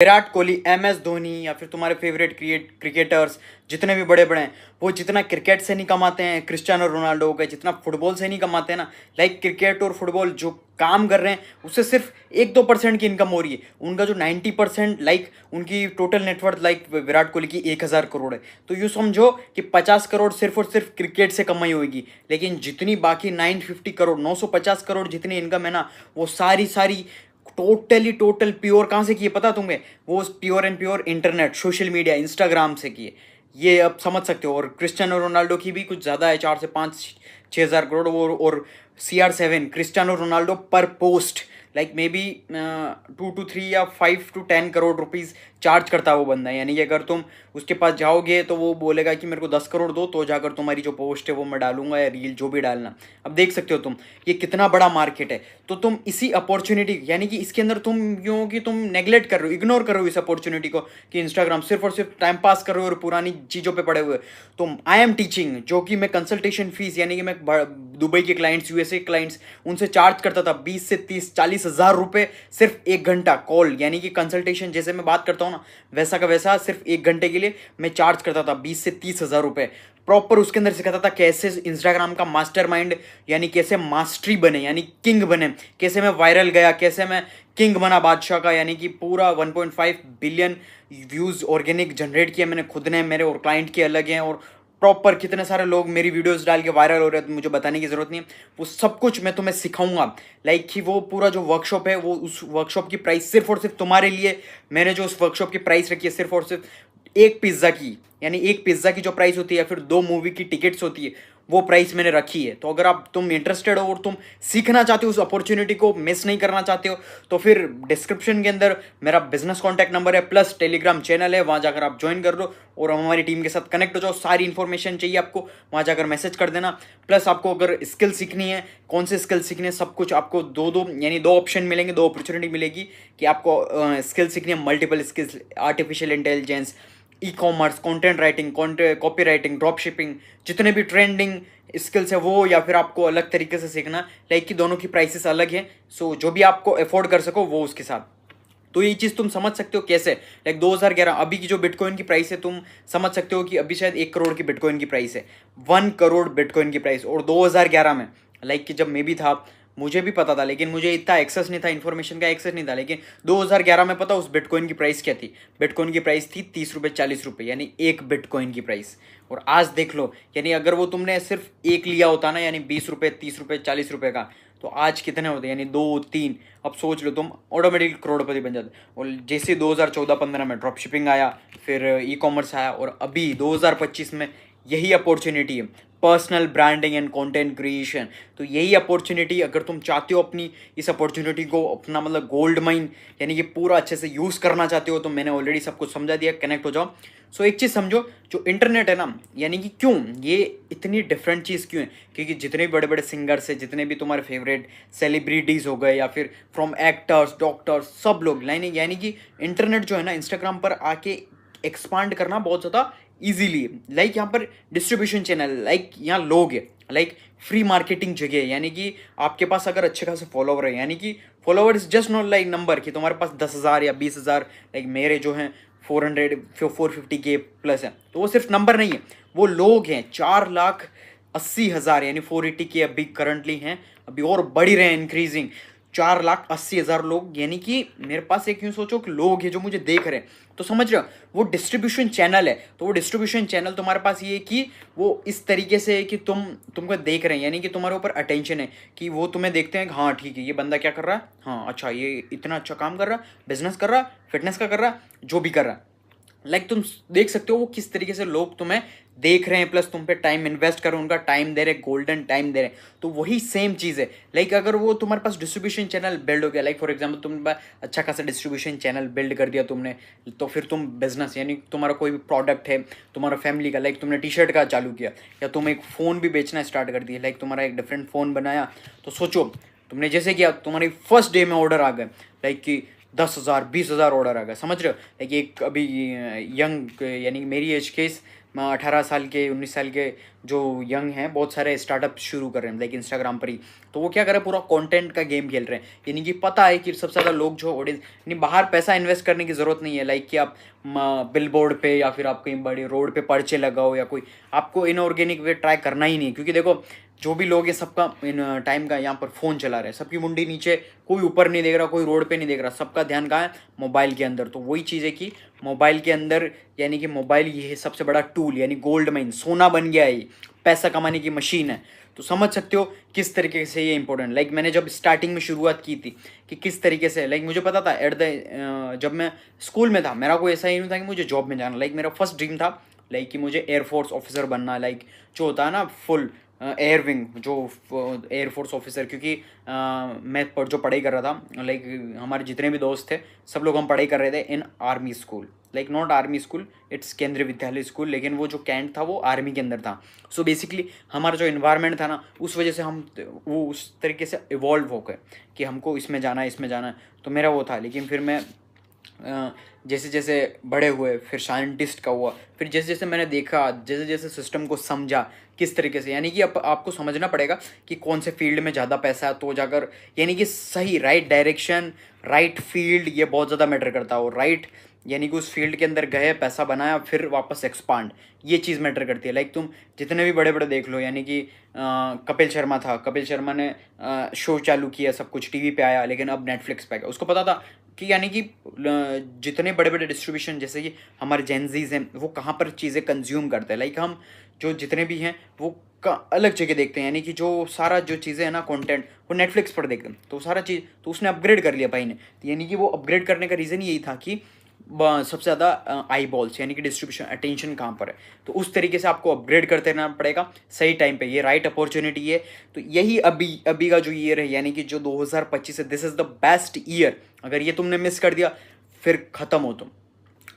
Virat Kohli, MS Dhoni या फिर तुम्हारे फेवरेट क्रिकेटर्स जितने भी बड़े बड़े हैं, वो जितना क्रिकेट से नहीं कमाते हैं, क्रिस्टियानो रोनाल्डो हो गए, जितना फुटबॉल से नहीं कमाते हैं ना, लाइक क्रिकेट और फुटबॉल जो काम कर रहे हैं उससे सिर्फ 1-2% की इनकम हो रही है। उनका जो 90% लाइक उनकी total net worth like Virat Kohli की 1000 करोड़ है। तो यूँ समझो कि 50 करोड़ सिर्फ और सिर्फ क्रिकेट से कमाई होगी, लेकिन जितनी बाकी 950 करोड़ 950 करोड़ जितनी इनकम है ना, वो सारी सारी टोटल प्योर कहाँ से किए पता तुम्हें? वो pure and pure internet, social media, Instagram से किए। ये अब समझ सकते हो। और क्रिस्टियानो रोनाल्डो की भी कुछ ज़्यादा है, 4 से 5 6 हज़ार करोड़। और CR7 क्रिस्टियानो रोनाल्डो पर post like may be 2 to 3 या 5 to 10 करोड़ रुपीज़ चार्ज करता है वो बंदा। यानी कि अगर तुम उसके पास जाओगे तो वो बोलेगा कि मेरे को 10 करोड़ दो, तो जाकर तुम्हारी जो पोस्ट है वो मैं डालूंगा या रील जो भी डालना। अब देख सकते हो तुम ये कितना बड़ा मार्केट है। तो तुम इसी अपॉर्चुनिटी यानी कि इसके अंदर तुम यूँ कि तुम नेग्लेक्ट कर रहे हो, इग्नोर कर रहे हो इस अपॉर्चुनिटी को, कि इंस्टाग्राम सिर्फ और सिर्फ टाइम पास कर रहे हो और पुरानी चीज़ों पे पड़े हुए हो। तो आई एम टीचिंग, जो कि मैं कंसल्टेशन फीस यानी कि मैं दुबई के क्लाइंट्स, USA क्लाइंट्स, उनसे चार्ज करता था 20 से 30 40 हज़ार रुपये सिर्फ 1 घंटा कॉल, यानी कि कंसल्टेशन जैसे मैं बात करता हूँ ना वैसा का वैसा सिर्फ 1 घंटे के लिए मैं चार्ज करता था 20 से 30 हज़ार रुपये। प्रॉपर उसके अंदर सिखाता था कैसे इंस्टाग्राम का मास्टरमाइंड यानी कैसे मास्टरी बने, यानी किंग बने, कैसे मैं वायरल गया, कैसे मैं किंग बना बादशाह का। यानी कि पूरा 1.5 बिलियन व्यूज़ ऑर्गेनिक जनरेट किया मैंने खुद ने, मेरे और क्लाइंट के अलग हैं। और प्रॉपर कितने सारे लोग मेरी वीडियोस डाल के वायरल हो रहे हैं, तो मुझे बताने की ज़रूरत नहीं है। वो सब कुछ मैं तुम्हें सिखाऊंगा। लाइक कि वो पूरा जो वर्कशॉप है, वो उस वर्कशॉप की प्राइस सिर्फ और सिर्फ तुम्हारे लिए मैंने जो उस वर्कशॉप की प्राइस रखी है सिर्फ और सिर्फ एक पिज़्ज़ा की, यानी एक पिज़्ज़ा की जो प्राइस होती है या फिर 2 मूवी की टिकट्स होती है, वो प्राइस मैंने रखी है। तो अगर तुम इंटरेस्टेड हो और तुम सीखना चाहते हो, उस अपॉर्चुनिटी को मिस नहीं करना चाहते हो, तो फिर डिस्क्रिप्शन के अंदर मेरा बिजनेस कॉन्टैक्ट नंबर है, प्लस टेलीग्राम चैनल है, वहाँ जाकर आप ज्वाइन कर लो और हमारी टीम के साथ कनेक्ट हो जाओ। सारी इन्फॉर्मेशन चाहिए आपको, वहाँ जाकर मैसेज कर देना। प्लस आपको अगर स्किल सीखनी है, कौन से स्किल सीखने हैं, सब कुछ आपको यानी 2 ऑप्शन मिलेंगे, 2 अपॉर्चुनिटी मिलेगी कि आपको स्किल सीखनी है। Multiple skills, artificial intelligence, e-commerce, content writing, copy writing, drop shipping, जितने भी ट्रेंडिंग स्किल्स है वो, या फिर आपको अलग तरीके से सीखना, लाइक कि दोनों की प्राइसेस अलग हैं। सो जो भी आपको अफोर्ड कर सको वो उसके साथ। तो ये चीज़ तुम समझ सकते हो कैसे, लाइक 2011 अभी की जो बिटकॉइन की प्राइस है, तुम समझ सकते हो कि अभी शायद 1 करोड़ की बिटकॉइन की प्राइस है, 1 करोड़ बिटकॉइन की प्राइस। और 2011 में लाइक कि जब मैं भी था, मुझे भी पता था, लेकिन मुझे इतना एक्सेस नहीं था, इन्फॉर्मेशन का एक्सेस नहीं था। लेकिन 2011 में पता उस बिटकॉइन की प्राइस क्या थी? बिटकॉइन की प्राइस थी 30 रुपये 40 रुपये, यानी एक बिटकॉइन की प्राइस। और आज देख लो, यानी अगर वो तुमने सिर्फ एक लिया होता ना, यानी 20 रुपये 30 रुपये 40 रुपये का, तो आज कितने होते? यानी 2 3, अब सोच लो तुम, ऑटोमेटिक करोड़पति बन जाते। और जैसे 2014-15 में ड्रॉप शिपिंग आया, फिर ई-कॉमर्स आया, और अभी 2025 में यही अपॉर्चुनिटी है, personal branding and content creation. तो यही अपॉर्चुनिटी, अगर तुम चाहते हो अपनी इस अपॉर्चुनिटी को अपना मतलब गोल्ड माइन यानी कि पूरा अच्छे से यूज़ करना चाहते हो, तो मैंने ऑलरेडी सब कुछ समझा दिया, कनेक्ट हो जाओ। सो एक चीज़ समझो, जो इंटरनेट है ना, यानी कि क्यों ये इतनी डिफरेंट चीज़ क्यों है? क्योंकि जितने भी बड़े बड़े सिंगर्स हैं, जितने भी तुम्हारे फेवरेट सेलिब्रिटीज़ हो गए, या फिर फ्रॉम एक्टर्स, डॉक्टर्स, सब लोग यानी कि इंटरनेट जो है ना, इंस्टाग्राम पर आके एक्सपांड करना बहुत ज़्यादा इजीली। लाइक यहाँ पर डिस्ट्रीब्यूशन चैनल, लाइक यहाँ लोग है, लाइक फ्री मार्केटिंग जगह है। यानी कि आपके पास अगर अच्छे खासे फॉलोवर है, यानी कि follower is just not like number कि तुम्हारे पास 10,000 या 20,000, लाइक मेरे जो हैं 450K प्लस है, तो वो सिर्फ नंबर नहीं है, वो लोग हैं। 4,80,000 यानी 480K अभी करंटली हैं, अभी और बढ़ रहे हैं, इंक्रीजिंग। 4,80,000 लोग, यानी कि मेरे पास एक यूँ सोचो कि लोग हैं जो मुझे देख रहे हैं। तो समझ रहे हो, वो डिस्ट्रीब्यूशन चैनल है। तो वो डिस्ट्रीब्यूशन चैनल तुम्हारे पास ये है कि वो इस तरीके से है कि तुमको देख रहे हैं, यानी कि तुम्हारे ऊपर अटेंशन है, कि वो तुम्हें देखते हैं, हाँ ठीक है ये बंदा क्या कर रहा है, हाँ अच्छा ये इतना अच्छा काम कर रहा है, बिजनेस कर रहा है, फिटनेस का कर रहा है, जो भी कर रहा है। लाइक तुम देख सकते हो वो किस तरीके से लोग तुम्हें देख रहे हैं, प्लस तुम पे टाइम इन्वेस्ट कर, उनका टाइम दे रहे, गोल्डन टाइम दे रहे। तो वही सेम चीज़ है। लाइक अगर वो तुम्हारे पास डिस्ट्रीब्यूशन चैनल बिल्ड हो गया, लाइक फॉर एग्जांपल तुम अच्छा खासा डिस्ट्रीब्यूशन चैनल बिल्ड कर दिया तुमने, तो फिर तुम बिजनेस यानी तुम्हारा कोई भी प्रोडक्ट है तुम्हारा फैमिली का, लाइक तुमने टी-शर्ट का चालू किया, या तुम एक फ़ोन भी बेचना स्टार्ट कर दिया, लाइक तुम्हारा एक डिफरेंट फ़ोन बनाया। तो सोचो तुमने जैसे किया, तुम्हारी फर्स्ट डे में ऑर्डर आ गए, लाइक कि 10,000 20,000 ऑर्डर आ गया, समझ रहे हो? लाइक एक अभी यंग यानी मेरी एज के 18 साल के 19 साल के जो यंग हैं बहुत सारे स्टार्टअप शुरू कर रहे हैं लाइक इंस्टाग्राम पर ही। तो वो क्या कर रहे हैं, पूरा कंटेंट का गेम खेल रहे हैं। यानी कि पता है कि सबसे ज़्यादा लोग जो ऑडियंस, यानी बाहर पैसा इन्वेस्ट करने की ज़रूरत नहीं है लाइक कि आप बिल बोर्ड पे या फिर आप कहीं बड़े रोड पे पर्चे लगाओ या कोई, आपको इनऑर्गेनिक वे ट्राई करना ही नहीं। क्योंकि देखो जो भी लोग ये सबका इन टाइम का यहाँ पर फ़ोन चला रहे हैं, सबकी मुंडी नीचे, कोई ऊपर नहीं देख रहा, कोई रोड पे नहीं देख रहा, सबका ध्यान कहाँ है, मोबाइल के अंदर। तो वही चीज़ है कि मोबाइल के अंदर, यानी कि मोबाइल ये है सबसे बड़ा टूल, यानी गोल्ड माइन, सोना बन गया है ये, पैसा कमाने की मशीन है। तो समझ सकते हो किस तरीके से ये इंपॉर्टेंट, लाइक मैंने जब स्टार्टिंग में शुरुआत की थी कि किस तरीके से, लाइक मुझे पता था जब मैं स्कूल में था, मेरा कोई ऐसा ही नहीं था कि मुझे जॉब में जाना। लाइक मेरा फर्स्ट ड्रीम था लाइक कि मुझे एयरफोर्स ऑफिसर बनना, लाइक जो होता है ना फुल एयर विंग, जो एयरफोर्स ऑफिसर। क्योंकि मैं जो पढ़ाई कर रहा था, लाइक हमारे जितने भी दोस्त थे सब लोग हम पढ़ाई कर रहे थे इन army school, like not army school, it's केंद्रीय विद्यालय स्कूल, लेकिन वो जो कैंट था वो आर्मी के अंदर था। सो बेसिकली हमारा जो इन्वायरमेंट था ना, उस वजह से हम वो उस तरीके से इवॉल्व हो गए कि हमको इसमें जाना है, इसमें जाना है। तो मेरा वो था। लेकिन फिर मैं जैसे जैसे बड़े हुए, फिर साइंटिस्ट का हुआ, फिर जैसे जैसे मैंने देखा, जैसे जैसे सिस्टम को समझा किस तरीके से, यानी कि अब आपको समझना पड़ेगा कि कौन से फील्ड में ज़्यादा पैसा है, तो जाकर यानी कि सही राइट डायरेक्शन, राइट फील्ड, ये बहुत ज़्यादा मैटर करता है। और राइट यानी कि उस फील्ड के अंदर गए, पैसा बनाया, फिर वापस एक्सपांड, ये चीज़ मैटर करती है। लाइक तुम जितने भी बड़े बड़े देख लो, यानी कि कपिल शर्मा था, कपिल शर्मा ने शो चालू किया, सब कुछ टीवी पे आया, लेकिन अब नेटफ्लिक्स पे आ गया। उसको पता था कि यानी कि जितने बड़े बड़े डिस्ट्रीब्यूशन, जैसे कि हमारे जेनजीज हैं, वो कहाँ पर चीज़ें कंज्यूम करते हैं। लाइक हम जो जितने भी हैं वो अलग जगह देखते हैं, यानी कि जो सारा जो चीज़ें हैं ना कंटेंट, वो नेटफ्लिक्स पर देखते हैं। तो सारा चीज़ तो उसने अपग्रेड कर लिया भाई ने। तो यानी कि वो अपग्रेड करने का रीज़न यही था कि सबसे ज़्यादा आई बॉल्स, यानी कि डिस्ट्रीब्यूशन अटेंशन कहाँ पर है। तो उस तरीके से आपको अपग्रेड करते रहना पड़ेगा सही टाइम पे, ये राइट अपॉर्चुनिटी है। तो यही अभी अभी का जो ईयर है, यानी कि जो 2025 है, this is the best year. अगर ये तुमने मिस कर दिया फिर ख़त्म हो तुम।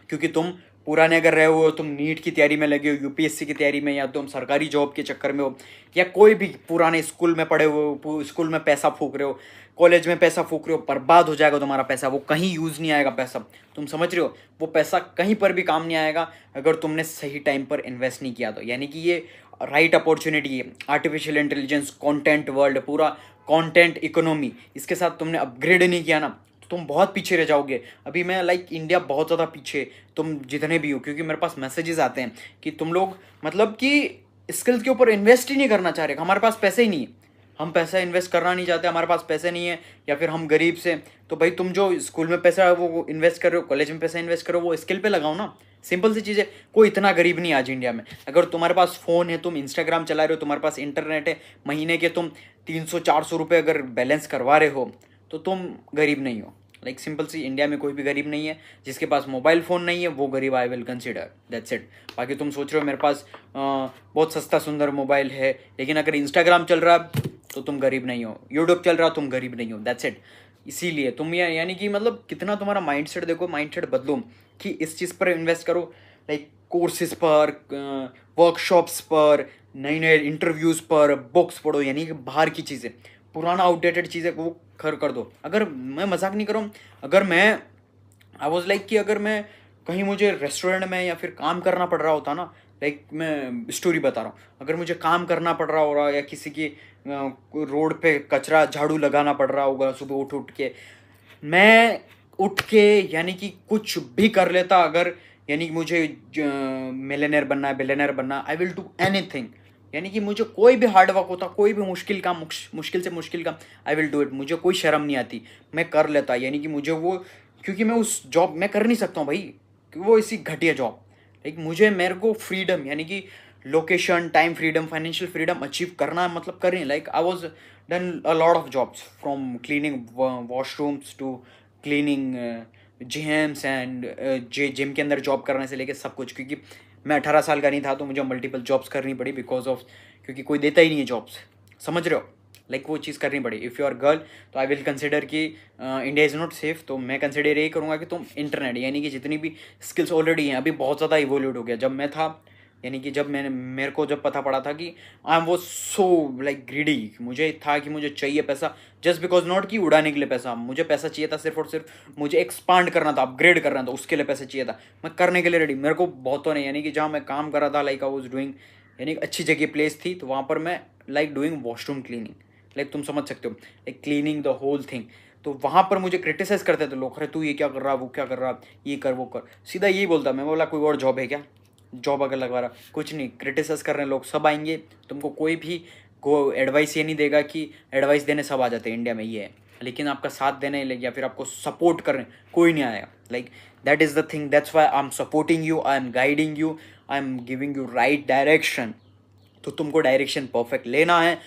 क्योंकि तुम पुराने अगर रहे हो, तुम नीट की तैयारी में लगे हो, यूपीएससी की तैयारी में, या तुम सरकारी जॉब के चक्कर में हो, या कोई भी पुराने स्कूल में पढ़े हो, स्कूल में पैसा फूक रहे हो, कॉलेज में पैसा फूक रहे हो, बर्बाद हो जाएगा तुम्हारा पैसा, वो कहीं यूज़ नहीं आएगा पैसा। तुम समझ रहे हो, वो पैसा कहीं पर भी काम नहीं आएगा अगर तुमने सही टाइम पर इन्वेस्ट नहीं किया तो। यानी कि ये राइट अपॉर्चुनिटी है, आर्टिफिशियल इंटेलिजेंस, कंटेंट वर्ल्ड, पूरा कंटेंट इकोनॉमी, इसके साथ तुमने अपग्रेड नहीं किया ना, तुम बहुत पीछे रह जाओगे। अभी मैं लाइक इंडिया बहुत ज़्यादा पीछे, तुम जितने भी हो, क्योंकि मेरे पास मैसेजेस आते हैं कि तुम लोग मतलब कि स्किल्स के ऊपर इन्वेस्ट ही नहीं करना चाह रहे, हमारे पास पैसे ही नहीं है, हम पैसा इन्वेस्ट करना नहीं चाहते, हमारे पास पैसे नहीं है, या फिर हम गरीब से। तो भाई तुम जो स्कूल में पैसा वो इन्वेस्ट कर रहे हो, कॉलेज में पैसा इन्वेस्ट करो, वो स्किल पे लगाओ ना। सिंपल सी चीज़ है। कोई इतना गरीब नहीं आज इंडिया में। अगर तुम्हारे पास फ़ोन है, तुम इंस्टाग्राम चला रहे हो, तुम्हारे पास इंटरनेट है, महीने के तुम 300-400 रुपये अगर बैलेंस करवा रहे हो, तो तुम गरीब नहीं हो। लाइक सिंपल सी, इंडिया में कोई भी गरीब नहीं है। जिसके पास मोबाइल फ़ोन नहीं है वो गरीब, I will consider, that's it. बाकी तुम सोच रहे हो मेरे पास बहुत सस्ता सुंदर मोबाइल है, लेकिन अगर इंस्टाग्राम चल रहा है तो तुम गरीब नहीं हो, यूट्यूब चल रहा तुम गरीब नहीं हो, दैट्स इट। इसीलिए तुम ये, यानी कि मतलब कितना तुम्हारा माइंडसेट देखो, माइंडसेट बदलो कि इस चीज़ पर इन्वेस्ट करो, लाइक कोर्सेज पर, वर्कशॉप्स पर, नए नए इंटरव्यूज़ पर, बुक्स पढ़ो, यानी कि बाहर की चीज़ें, पुराना आउटडेटेड चीज़ें वो कर दो। अगर मैं मजाक नहीं कर रहा हूँ, अगर मैं आई वॉज लाइक कि अगर मैं कहीं मुझे रेस्टोरेंट में या फिर काम करना पड़ रहा होता ना, लाइक मैं स्टोरी बता रहा हूँ, अगर मुझे काम करना पड़ रहा होगा या किसी की रोड पे कचरा झाड़ू लगाना पड़ रहा होगा सुबह उठ उठ के, मैं उठ के यानी कि कुछ भी कर लेता। अगर यानी कि मुझे मिलियनेयर बनना है, बिलियनेयर बनना, आई विल डू एनीथिंग। यानी कि मुझे कोई भी हार्ड वर्क होता, कोई भी मुश्किल काम, मुश्किल से मुश्किल काम, आई विल डू इट। मुझे कोई शर्म नहीं आती, मैं कर लेता। यानी कि मुझे वो, क्योंकि मैं उस जॉब मैं कर नहीं सकता हूँ भाई, क्योंकि वो इसी घटिया जॉब, लाइक मुझे, मेरे को फ्रीडम, यानी कि location, time freedom, financial freedom achieve करना, मतलब करें। Like I was done a lot of jobs, from cleaning washrooms to cleaning gyms and gym के अंदर जॉब करने से लेके सब कुछ। क्योंकि मैं 18 साल का नहीं था तो मुझे मल्टीपल जॉब्स करनी पड़ी बिकॉज ऑफ, क्योंकि कोई देता ही नहीं है जॉब्स, समझ रहे हो। लाइक वो चीज़ करनी पड़ी। इफ़ यू आर गर्ल तो आई विल कंसिडर कि इंडिया इज़ नॉट सेफ, तो मैं कंसिडर यही करूँगा कि तुम इंटरनेट, यानी कि जितनी भी स्किल्स ऑलरेडी हैं, अभी बहुत ज़्यादा इवोल्यूट हो गया। जब मैं था यानी कि जब मेरे को जब पता पड़ा था कि आई एम वो सो लाइक ग्रीडी, मुझे था कि मुझे चाहिए पैसा, जस्ट बिकॉज नॉट कि उड़ाने के लिए पैसा, मुझे पैसा चाहिए था सिर्फ और सिर्फ मुझे एक्सपांड करना था, अपग्रेड करना था, उसके लिए पैसा चाहिए था। मैं करने के लिए रेडी, मेरे को बहुतों ने, यानी कि जहाँ मैं काम कर रहा था, लाइक आई वॉज डूइंग, यानी अच्छी जगह प्लेस थी, तो वहाँ पर मैं like doing washroom cleaning, like तुम समझ सकते हो, like cleaning the whole thing. तो वहाँ पर मुझे क्रिटिसाइज करते थे लोग, अरे तू ये क्या कर रहा, वो क्या कर रहा, ये कर वो कर, सीधा यही बोलता। मैं बोला कोई और जॉब है क्या, जॉब अगर लगवा रहा, कुछ नहीं, क्रिटिसाइज कर रहे हैं लोग, सब आएंगे, तुमको कोई भी को एडवाइस ये नहीं देगा कि एडवाइस देने सब आ जाते हैं, इंडिया में ये है, लेकिन आपका साथ देने या फिर आपको सपोर्ट करने कोई नहीं आएगा। Like that is the thing, that's why I am supporting you, I am guiding you, I am giving you right direction. तो तुमको डायरेक्शन परफेक्ट लेना है,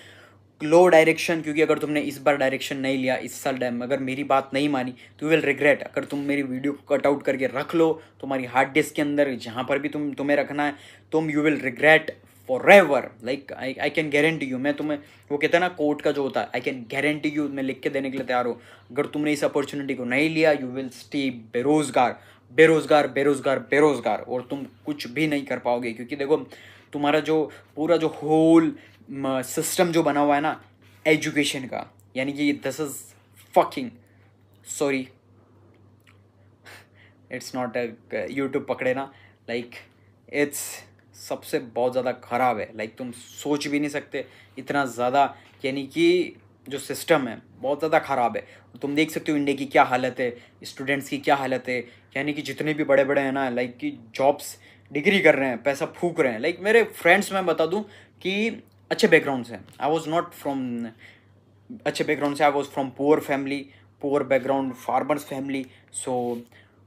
लो डायरेक्शन, क्योंकि अगर तुमने इस बार डायरेक्शन नहीं लिया, इस साल टाइम अगर मेरी बात नहीं मानी, तो विल रिग्रेट। अगर तुम मेरी वीडियो को कट आउट करके रख लो तुम्हारी हार्ड डिस्क के अंदर, जहाँ पर भी तुम्हें रखना है, तुम you will regret for ever. Like I can guarantee you, मैं तुम्हें, वो कहते हैं ना कोर्ट का जो होता है, आई कैन गारंटी यू, मैं लिख के देने के लिए तैयार हूँ, अगर तुमने इस अपॉर्चुनिटी को नहीं लिया, यू विल स्टे बेरोजगार, बेरोजगार, बेरोजगार, बेरोजगार, और तुम कुछ भी नहीं कर पाओगे। क्योंकि देखो तुम्हारा जो पूरा जो होल सिस्टम जो बना हुआ है ना एजुकेशन का, यानी कि this is fucking, sorry it's not YouTube पकड़े ना, लाइक इट्स सबसे बहुत ज़्यादा ख़राब है। लाइक तुम सोच भी नहीं सकते इतना ज़्यादा, यानी कि जो सिस्टम है बहुत ज़्यादा ख़राब है। तुम देख सकते हो इंडिया की क्या हालत है, स्टूडेंट्स की क्या हालत है, यानी कि जितने भी बड़े बड़े हैं ना, लाइक कि जॉब्स डिग्री कर रहे हैं, पैसा फूक रहे हैं। लाइक मेरे फ्रेंड्स मैं बता दूं कि अच्छे बैकग्राउंड से, आई वॉज नॉट फ्रॉम अच्छे बैकग्राउंड से, I was from poor family, poor background, farmers family. So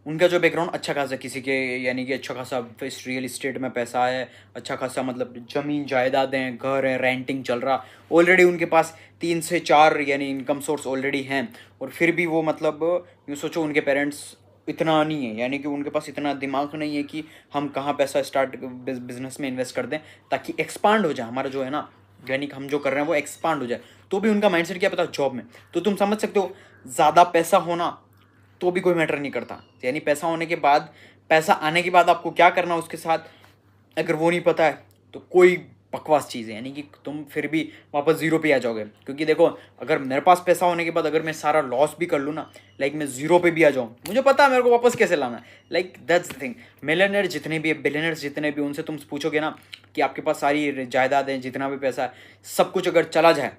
उनका जो बैकग्राउंड अच्छा खासा, किसी के यानी कि अच्छा खासा रियल इस्टेट में पैसा है, अच्छा खासा मतलब ज़मीन जायदादें, घर है, रेंटिंग चल रहा, ऑलरेडी उनके पास 3 से 4 यानी इनकम सोर्स ऑलरेडी हैं। और फिर भी वो मतलब यूँ सोचो उनके पेरेंट्स इतना नहीं है, यानी कि उनके पास इतना दिमाग नहीं है कि हम कहाँ पैसा स्टार्ट बिजनेस में इन्वेस्ट कर दें ताकि एक्सपांड हो जाए हमारा जो है ना, यानी कि हम जो कर रहे हैं वो एक्सपांड हो जाए। तो भी उनका माइंडसेट क्या पता, जॉब में। तो तुम समझ सकते हो ज़्यादा पैसा होना तो भी कोई मैटर नहीं करता, यानी पैसा होने के बाद, पैसा आने के बाद आपको क्या करना उसके साथ, अगर वो नहीं पता है तो कोई बकवास चीज़ है, यानी कि तुम फिर भी वापस ज़ीरो पे आ जाओगे। क्योंकि देखो अगर मेरे पास पैसा होने के बाद अगर मैं सारा लॉस भी कर लूँ ना, लाइक मैं ज़ीरो पे भी आ जाऊँ, मुझे पता है मेरे को वापस कैसे लाना है। Like that's the thing. Millionaire जितने भी, बिलियनर्स जितने भी, उनसे तुम पूछोगे ना कि आपके पास सारी जायदाद है, जितना भी पैसा है, सब कुछ अगर चला जाए,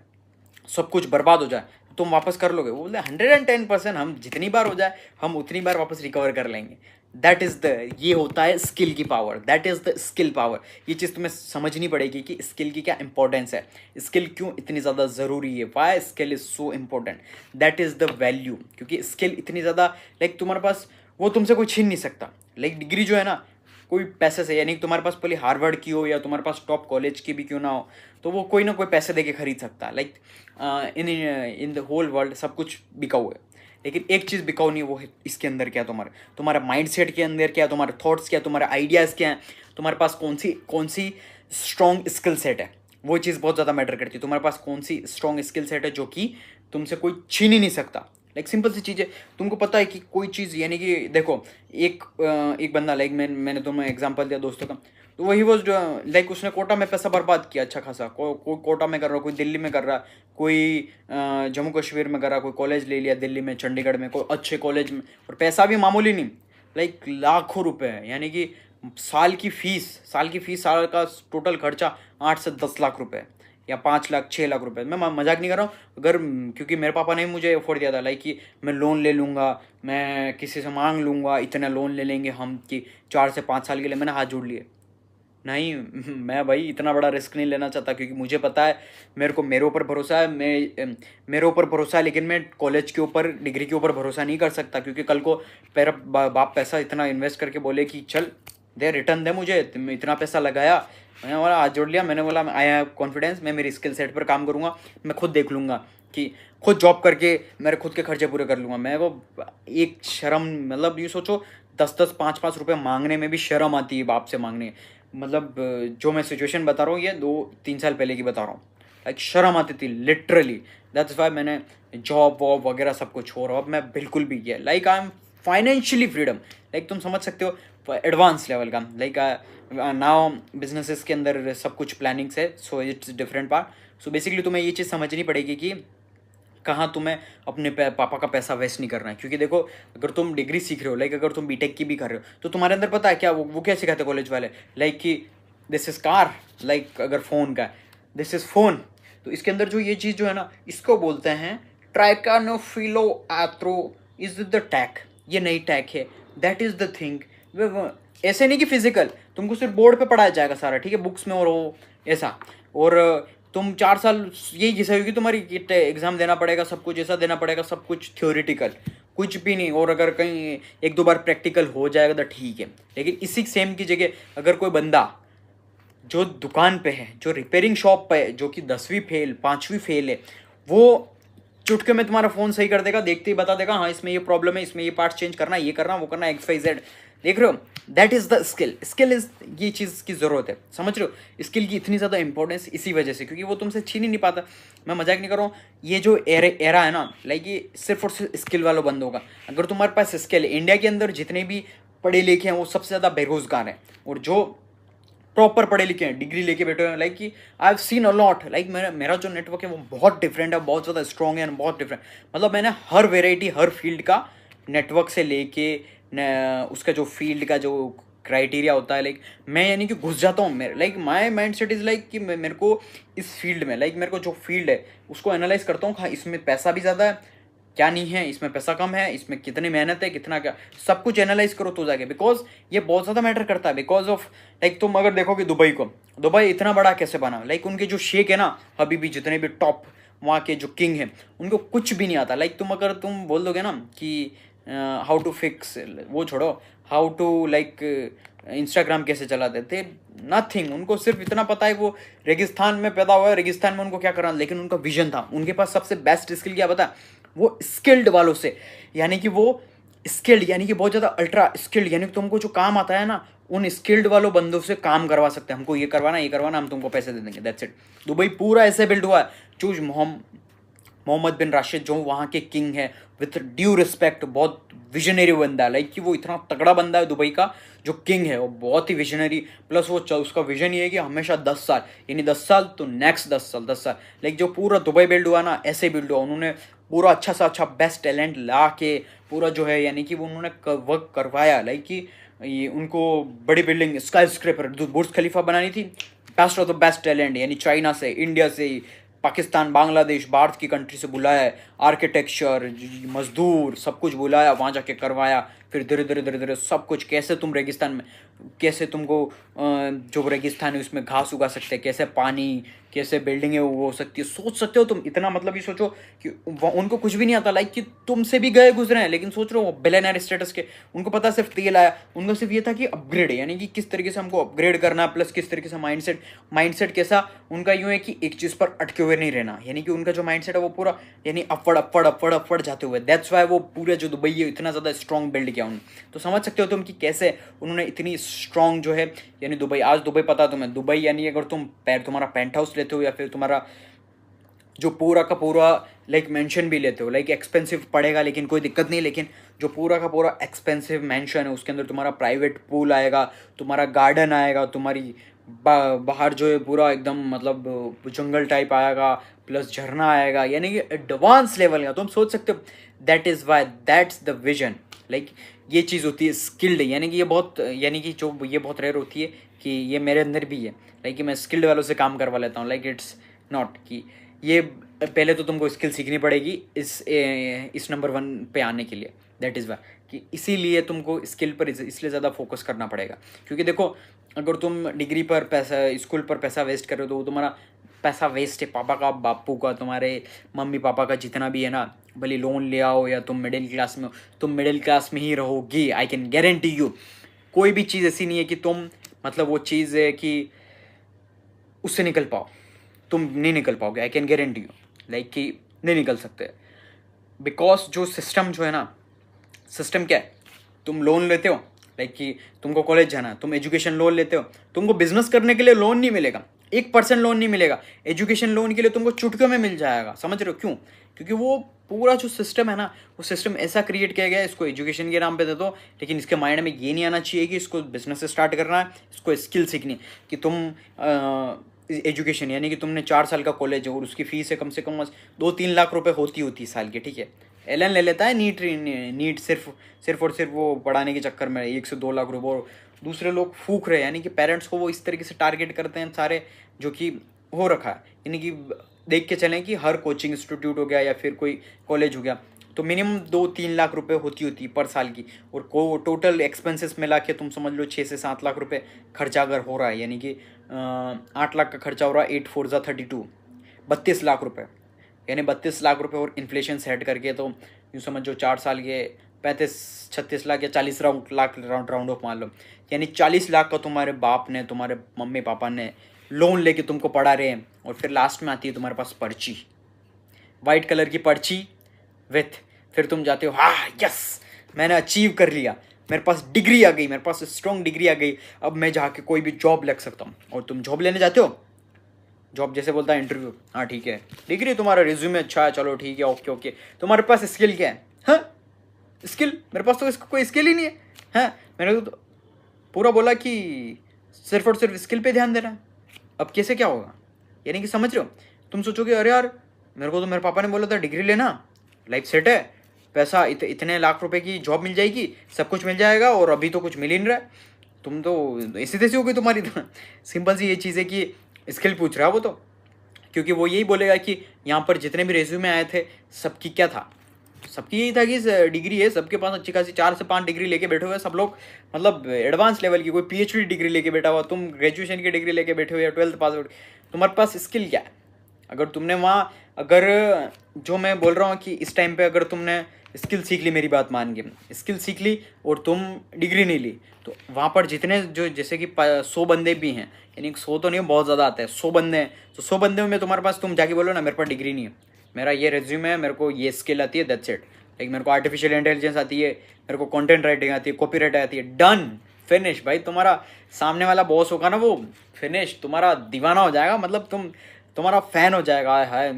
सब कुछ बर्बाद हो जाए, तुम वापस कर लोगे? वो बोले 110%, हम जितनी बार हो जाए हम उतनी बार वापस रिकवर कर लेंगे। दैट इज़ द, ये होता है स्किल की power, that is the skill power. ये चीज़ तुम्हें समझनी पड़ेगी कि स्किल की क्या इंपॉर्टेंस है, स्किल क्यों इतनी ज़्यादा ज़रूरी है, why skill is so important, that is the value. क्योंकि स्किल इतनी ज़्यादा, लाइक तुम्हारे पास वो तुमसे कोई छीन नहीं सकता। लाइक डिग्री जो है ना, कोई पैसे से, यानी तुम्हारे पास पहले हार्वर्ड की हो या तुम्हारे पास टॉप कॉलेज की भी क्यों ना हो, तो वो कोई ना कोई पैसे दे के खरीद सकता है। Like in the whole world सब कुछ बिका हुआ है, लेकिन एक चीज़ बिकाऊ नहीं, वो है इसके अंदर क्या, तुम्हारा तुम्हारा माइंड सेट के अंदर क्या, तुम्हारे थॉट्स क्या, तुम्हारे आइडियाज़ क्या हैं, तुम्हारे पास कौन सी स्ट्रॉन्ग स्किल सेट है, वो चीज़ बहुत ज़्यादा मैटर करती है। तुम्हारे पास कौन सी स्ट्रॉन्ग स्किल सेट है जो कि तुमसे कोई छीन ही नहीं सकता। लाइक सिंपल सी चीज़ है, तुमको पता है कि कोई चीज़, यानी कि देखो एक बंदा, लाइक मैंने तुम्हें एग्जांपल दिया दोस्तों का, तो वही वो लाइक उसने कोटा में पैसा बर्बाद किया अच्छा खासा, कोई कोटा में कर रहा, कोई दिल्ली में कर रहा, कोई जम्मू कश्मीर में कर रहा, कोई कॉलेज ले लिया दिल्ली में, चंडीगढ़ में, कोई अच्छे कॉलेज में, और पैसा भी मामूली नहीं, लाइक लाखों रुपए है, यानी कि साल की फीस, साल का टोटल खर्चा 8 से 10 लाख रुपए, या 5 लाख 6 लाख रुपए। मैं मजाक नहीं कर रहा हूँ। अगर क्योंकि मेरे पापा ने मुझे अफोर्ड दिया था, लाइक कि मैं लोन ले लूँगा, मैं किसी से मांग लूँगा, इतना लोन ले लेंगे हम कि 4 से 5 साल के लिए, मैंने हाथ जोड़ लिए, नहीं मैं भाई इतना बड़ा रिस्क नहीं लेना चाहता, क्योंकि मुझे पता है, मेरे ऊपर भरोसा है, मेरे ऊपर भरोसा है, लेकिन मैं कॉलेज के ऊपर, डिग्री के ऊपर भरोसा नहीं कर सकता। क्योंकि कल को मेरा बाप पैसा इतना इन्वेस्ट करके बोले कि चल दे, रिटर्न दे मुझे, तुम इतना पैसा लगाया, मैंने बोला हाथ जोड़ लिया, मैंने बोला आई हैव कॉन्फिडेंस, मैं मेरी स्किल सेट पर काम करूँगा, मैं खुद देख लूँगा कि खुद जॉब करके मेरे खुद के खर्चे पूरे कर लूँगा। मैं को एक शर्म, मतलब यूँ सोचो 10-10 5-5 रुपये मांगने में भी शर्म आती है बाप से मांगने, मतलब जो मैं सिचुएशन बता रहा हूँ ये 2-3 साल पहले की बता रहा हूँ, लाइक शर्म आती थी लिटरली। दैट्स वाई मैंने जॉब वॉब वगैरह सब कुछ छोड़ा, अब मैं बिल्कुल भी, ये like I am financially freedom, like तुम समझ सकते हो एडवांस लेवल का, लाइक नाउ बिजनेसेस के अंदर सब कुछ प्लानिंग्स है, so it's different part. So basically तुम्हें ये चीज़ समझनी पड़ेगी कि कहाँ तुम्हें अपने पापा का पैसा वेस्ट नहीं करना है। क्योंकि देखो, अगर तुम डिग्री सीख रहे हो, लाइक अगर तुम बीटेक की भी कर रहे हो, तो तुम्हारे अंदर पता है क्या वो क्या सिखाते कॉलेज वाले, लाइक कि दिस इज़ कार, लाइक अगर फ़ोन का दिस इज़ फ़ोन, तो इसके अंदर जो ये चीज़ जो है ना, इसको बोलते हैं ट्राइकानोफिलो एथ्रो इज द टैग। ये नई टैग है, दैट इज़ द थिंग। ऐसे नहीं कि फिजिकल तुमको सिर्फ बोर्ड पे पढ़ाया जाएगा सारा, ठीक है, बुक्स में, और वो ऐसा, और तुम 4 साल यही घिसाई होगी तुम्हारी, एग्जाम देना पड़ेगा, सब कुछ ऐसा देना पड़ेगा, सब कुछ थ्योरेटिकल, कुछ भी नहीं। और अगर कहीं 1-2 बार प्रैक्टिकल हो जाएगा तो ठीक है, लेकिन इसी सेम की जगह अगर कोई बंदा जो दुकान पे है, जो रिपेयरिंग शॉप पे है, जो कि 10वीं फेल 5वीं फेल है, वो चुटके में तुम्हारा फ़ोन सही कर देगा, देखते ही बता देगा हाँ इसमें ये प्रॉब्लम है, इसमें ये पार्ट चेंज करना, ये करना, वो करना, XYZ। देख रहे हो, that is the skill. Skill is ये चीज़ की ज़रूरत है, समझ रहे हो। स्किल की इतनी ज़्यादा इंपॉर्टेंस इसी वजह से, क्योंकि वो तुमसे छीन ही नहीं पाता। मैं मजाक नहीं कर रहा हूँ, ये जो एरा है ना, लाइक ये सिर्फ और सिर्फ स्किल वालों बंद होगा। अगर तुम्हारे पास स्किल है, इंडिया के अंदर जितने भी पढ़े लिखे हैं वो सबसे ज़्यादा बेरोजगार हैं, और जो प्रॉपर पढ़े लिखे हैं, डिग्री लेके बैठे हुए हैं, लाइक कि I have seen a lot, like मेरा जो नेटवर्क है वो बहुत डिफरेंट है, बहुत ज़्यादा स्ट्रॉन्ग है, बहुत डिफरेंट। मतलब मैंने हर वेराइटी, हर फील्ड का नेटवर्क से लेके उसका जो फील्ड का जो क्राइटेरिया होता है, लाइक मैं यानी कि घुस जाता हूँ। मेरे like my mind set is like कि मेरे को इस फील्ड में, लाइक मेरे को जो फील्ड है उसको एनालाइज करता हूँ, हाँ इसमें पैसा भी ज़्यादा है, क्या नहीं है, इसमें पैसा कम है, इसमें कितनी मेहनत है, कितना क्या, सब कुछ एनालाइज करो तो जाके, बिकॉज ये बहुत ज़्यादा मैटर करता है। बिकॉज ऑफ लाइक तुम अगर देखोगे दुबई को, दुबई इतना बड़ा कैसे बना, लाइक उनके जो शेख है ना, अभी भी जितने भी टॉप वहाँ के जो किंग हैं, उनको कुछ भी नहीं आता। लाइक तुम बोल दोगे ना कि हाउ टू फिक्स, वो छोड़ो, हाउ टू लाइक इंस्टाग्राम कैसे चलाते थे, नथिंग। उनको सिर्फ इतना पता है वो रेगिस्तान में पैदा हुआ है, रेगिस्तान में उनको क्या करना, लेकिन उनका विजन था। उनके पास सबसे बेस्ट स्किल क्या पता, वो स्किल्ड वालों से, यानी कि वो स्किल्ड, यानी कि बहुत ज़्यादा अल्ट्रा स्किल्ड, यानी कि तुमको जो काम आता है ना, उन स्किल्ड वालों बंदों से काम करवा सकते हैं। हमको ये करवाना, ये करवाना, हम तुमको पैसे दे देंगे, दैट्स इट। दुबई पूरा ऐसे बिल्ड हुआ है। चूज मोहम्मद बिन राशिद जो वहाँ के किंग है, विथ ड्यू रिस्पेक्ट, बहुत विजनरी बंदा है, लाइक कि वो इतना तगड़ा बंदा है दुबई का जो किंग है, वो बहुत ही विजनरी। प्लस वो उसका विजन ये है कि हमेशा 10 साल, यानी 10 साल तो नेक्स्ट 10 साल, 10 साल, लाइक जो पूरा दुबई बिल्ड हुआ ना, ऐसे बिल्ड हुआ। उन्होंने पूरा अच्छा सा अच्छा बेस्ट टैलेंट ला के पूरा जो है, यानी कि वो उन्होंने वर्क करवाया, लाइक कि ये उनको बड़ी बिल्डिंग, स्काई स्क्रेपर, बुर्ज खलीफा बनानी थी, best of the best talent, यानी चाइना से, इंडिया से, पाकिस्तान, बांग्लादेश, भारत की कंट्री से बुलाया है, आर्किटेक्चर, मजदूर, सब कुछ बुलाया, वहाँ जाके करवाया। फिर धीरे धीरे धीरे धीरे सब कुछ, कैसे तुम रेगिस्तान में, कैसे तुमको जो रेगिस्तान है उसमें घास उगा सकते हैं, कैसे पानी, कैसे बिल्डिंगें वो हो सकती है, सोच सकते हो तुम इतना। मतलब ये सोचो कि उनको कुछ भी नहीं आता, लाइक कि तुमसे भी गए गुजरे हैं, लेकिन सोच रहे हो बिलियनर स्टेटस के, उनको पता सिर्फ तेल आया, उनको सिर्फ ये था कि अपग्रेड, यानी कि किस तरीके से हमको अपग्रेड करना, प्लस किस तरीके से माइंडसेट कैसा उनका यूँ है कि एक चीज़ पर अटके हुए नहीं रहना, यानी कि उनका जो माइंडसेट है वो पूरा यानी अपवर्ड अपवर्ड अपवर्ड अपवर्ड जाते हुए। दैट्स वाई वो पूरे जो दुबई है इतना ज़्यादा स्ट्रॉन्ग बिल्ड किया उन्होंने। तो समझ सकते हो तुम कि कैसे उन्होंने इतनी स्ट्रॉन्ग जो है, यानी दुबई, आज दुबई पता तुम्हें, दुबई यानी अगर तुम तुम्हारा पेंट हाउस लेते हो, या फिर तुम्हारा जो पूरा का पूरा लाइक मेंशन भी लेते हो, लाइक एक्सपेंसिव पड़ेगा लेकिन कोई दिक्कत नहीं, लेकिन जो पूरा का पूरा एक्सपेंसिव मेंशन है उसके अंदर तुम्हारा प्राइवेट पूल आएगा, तुम्हारा गार्डन आएगा, तुम्हारी बाहर जो है पूरा एकदम मतलब जंगल टाइप आएगा, प्लस झरना आएगा, यानी कि एडवांस लेवल का। तुम सोच सकते हो, that is Y, that's the vision. Like ये चीज़ होती है स्किल्ड, यानी कि ये बहुत, यानी कि जो ये बहुत रेयर होती है कि ये मेरे अंदर भी है, लाइक कि मैं स्किल्ड वालों से काम करवा लेता हूँ। लाइक इट्स नॉट कि ये, पहले तो तुमको स्किल सीखनी पड़ेगी इस नंबर 1 पे आने के लिए। दैट इज़ वाई कि इसीलिए तुमको स्किल पर इसलिए ज़्यादा फोकस करना पड़ेगा, क्योंकि देखो अगर तुम डिग्री पर पैसा, स्कूल पर पैसा वेस्ट कर रहे हो तो वो तुम्हारा पैसा वेस्ट है। पापा का, बापू का, तुम्हारे मम्मी पापा का जितना भी है ना, भले लोन ले आओ या तुम मिडिल क्लास में हो, तुम मिडिल क्लास में ही रहोगी, आई कैन गारंटी यू। कोई भी चीज़ ऐसी नहीं है कि तुम मतलब वो चीज़ है कि उससे निकल पाओ, तुम नहीं निकल पाओगे, I can guarantee you, like कि नहीं निकल सकते। बिकॉज जो सिस्टम जो है ना, सिस्टम क्या है, तुम लोन लेते हो, लाइक कि तुमको कॉलेज जाना है, तुम एजुकेशन लोन लेते हो, तुमको बिजनेस करने के लिए लोन नहीं मिलेगा, 1% लोन नहीं मिलेगा। एजुकेशन लोन के लिए तुमको चुटकियों में मिल जाएगा, समझ रहे हो क्यों? क्योंकि वो पूरा जो सिस्टम है ना, वो सिस्टम ऐसा क्रिएट किया गया है, इसको एजुकेशन के नाम पे दे दो, लेकिन इसके माइंड में ये नहीं आना चाहिए कि इसको बिजनेस स्टार्ट करना है, इसको स्किल सीखनी है। कि तुम एजुकेशन यानी कि तुमने 4 साल का कॉलेज है और उसकी फीस है कम से कम 2-3 लाख रुपए होती साल की, ठीक है। एलन ले लेता है नीट सिर्फ और सिर्फ वो पढ़ाने के चक्कर में 1 से 2 लाख रुपये, और दूसरे लोग फूक रहे हैं, यानी कि पेरेंट्स को वो इस तरीके से टारगेट करते हैं सारे, जो कि हो रखा है। यानी कि देख के चलें कि हर कोचिंग इंस्टीट्यूट हो गया या फिर कोई कॉलेज हो गया, तो मिनिमम 2-3 लाख रुपए होती पर साल की, और को टोटल एक्सपेंसेस मिला के तुम समझ लो 6 से 7 लाख रुपए खर्चा अगर हो रहा है, यानी कि 8 लाख का खर्चा हो रहा है, 8 4 जा 32, 32 लाख रुपए, यानी 32 लाख रुपए और इन्फ्लेशन सेट करके तो यूँ समझो 4 साल के 35-36 लाख या 40 लाख राउंड ऑफ मान लो, यानी 40 लाख का तुम्हारे बाप ने, तुम्हारे मम्मी पापा ने लोन लेके तुमको पढ़ा रहे हैं। और फिर लास्ट में आती है तुम्हारे पास पर्ची, वाइट कलर की पर्ची विथ, फिर तुम जाते हो, हाँ यस मैंने अचीव कर लिया, मेरे पास डिग्री आ गई, मेरे पास स्ट्रॉन्ग डिग्री आ गई, अब मैं जाके कोई भी जॉब लग सकता हूँ। और तुम जॉब लेने जाते हो, जॉब जैसे बोलता है इंटरव्यू, हाँ ठीक है डिग्री तुम्हारा रिज्यूमे अच्छा है, चलो ठीक है ओके ओके, तुम्हारे पास स्किल क्या है? हाँ स्किल, मेरे पास तो इसका कोई स्किल ही नहीं है। हाँ मैंने तो पूरा बोला कि सिर्फ और सिर्फ स्किल पे ध्यान देना है, अब कैसे क्या होगा? यानी कि समझ रहे हो, तुम सोचोगे अरे यार मेरे को तो मेरे पापा ने बोला था डिग्री लेना, लाइफ सेट है, पैसा इतने लाख रुपए की जॉब मिल जाएगी, सब कुछ मिल जाएगा, और अभी तो कुछ मिल ही नहीं रहा है। तुम तो ऐसी तैसी हो गई तुम्हारी तो। सिंपल सी ये चीज़ है कि स्किल पूछ रहा है वो तो, क्योंकि वो यही बोलेगा कि यहाँ पर जितने भी रेज्यूमे आए थे सबकी क्या था, सबकी यही था कि डिग्री है, सबके पास अच्छी खासी 4 से 5 डिग्री लेके बैठे हुए सब लोग, मतलब एडवांस लेवल की, कोई पीएचडी डिग्री लेके बैठा हुआ, तुम ग्रेजुएशन की डिग्री लेके बैठे हुए या 12th पास आउट, तुम्हारे पास स्किल क्या है? अगर तुमने वहाँ, अगर जो मैं बोल रहा हूँ कि इस टाइम पे अगर तुमने स्किल सीख ली, मेरी बात मान के स्किल सीख ली और तुम डिग्री नहीं ली, तो वहाँ पर जितने जो जैसे कि 100 बंदे भी हैं, यानी 100 तो नहीं बहुत ज़्यादा आता है, 100 बंदे हैं, तो 100 बंदे में तुम्हारे पास, तुम जाके बोलो ना मेरे पास डिग्री नहीं है, मेरा ये रेज्यूमे है, मेरे को ये स्किल आती है, दैट्स इट, लाइक मेरे को आर्टिफिशियल इंटेलिजेंस आती है, मेरे को कंटेंट राइटिंग आती है, कॉपी राइटिंग आती है, डन फिनिश भाई। तुम्हारा सामने वाला बॉस होगा ना वो फिनिश, तुम्हारा दीवाना हो जाएगा, मतलब तुम्हारा फैन हो जाएगा, हाय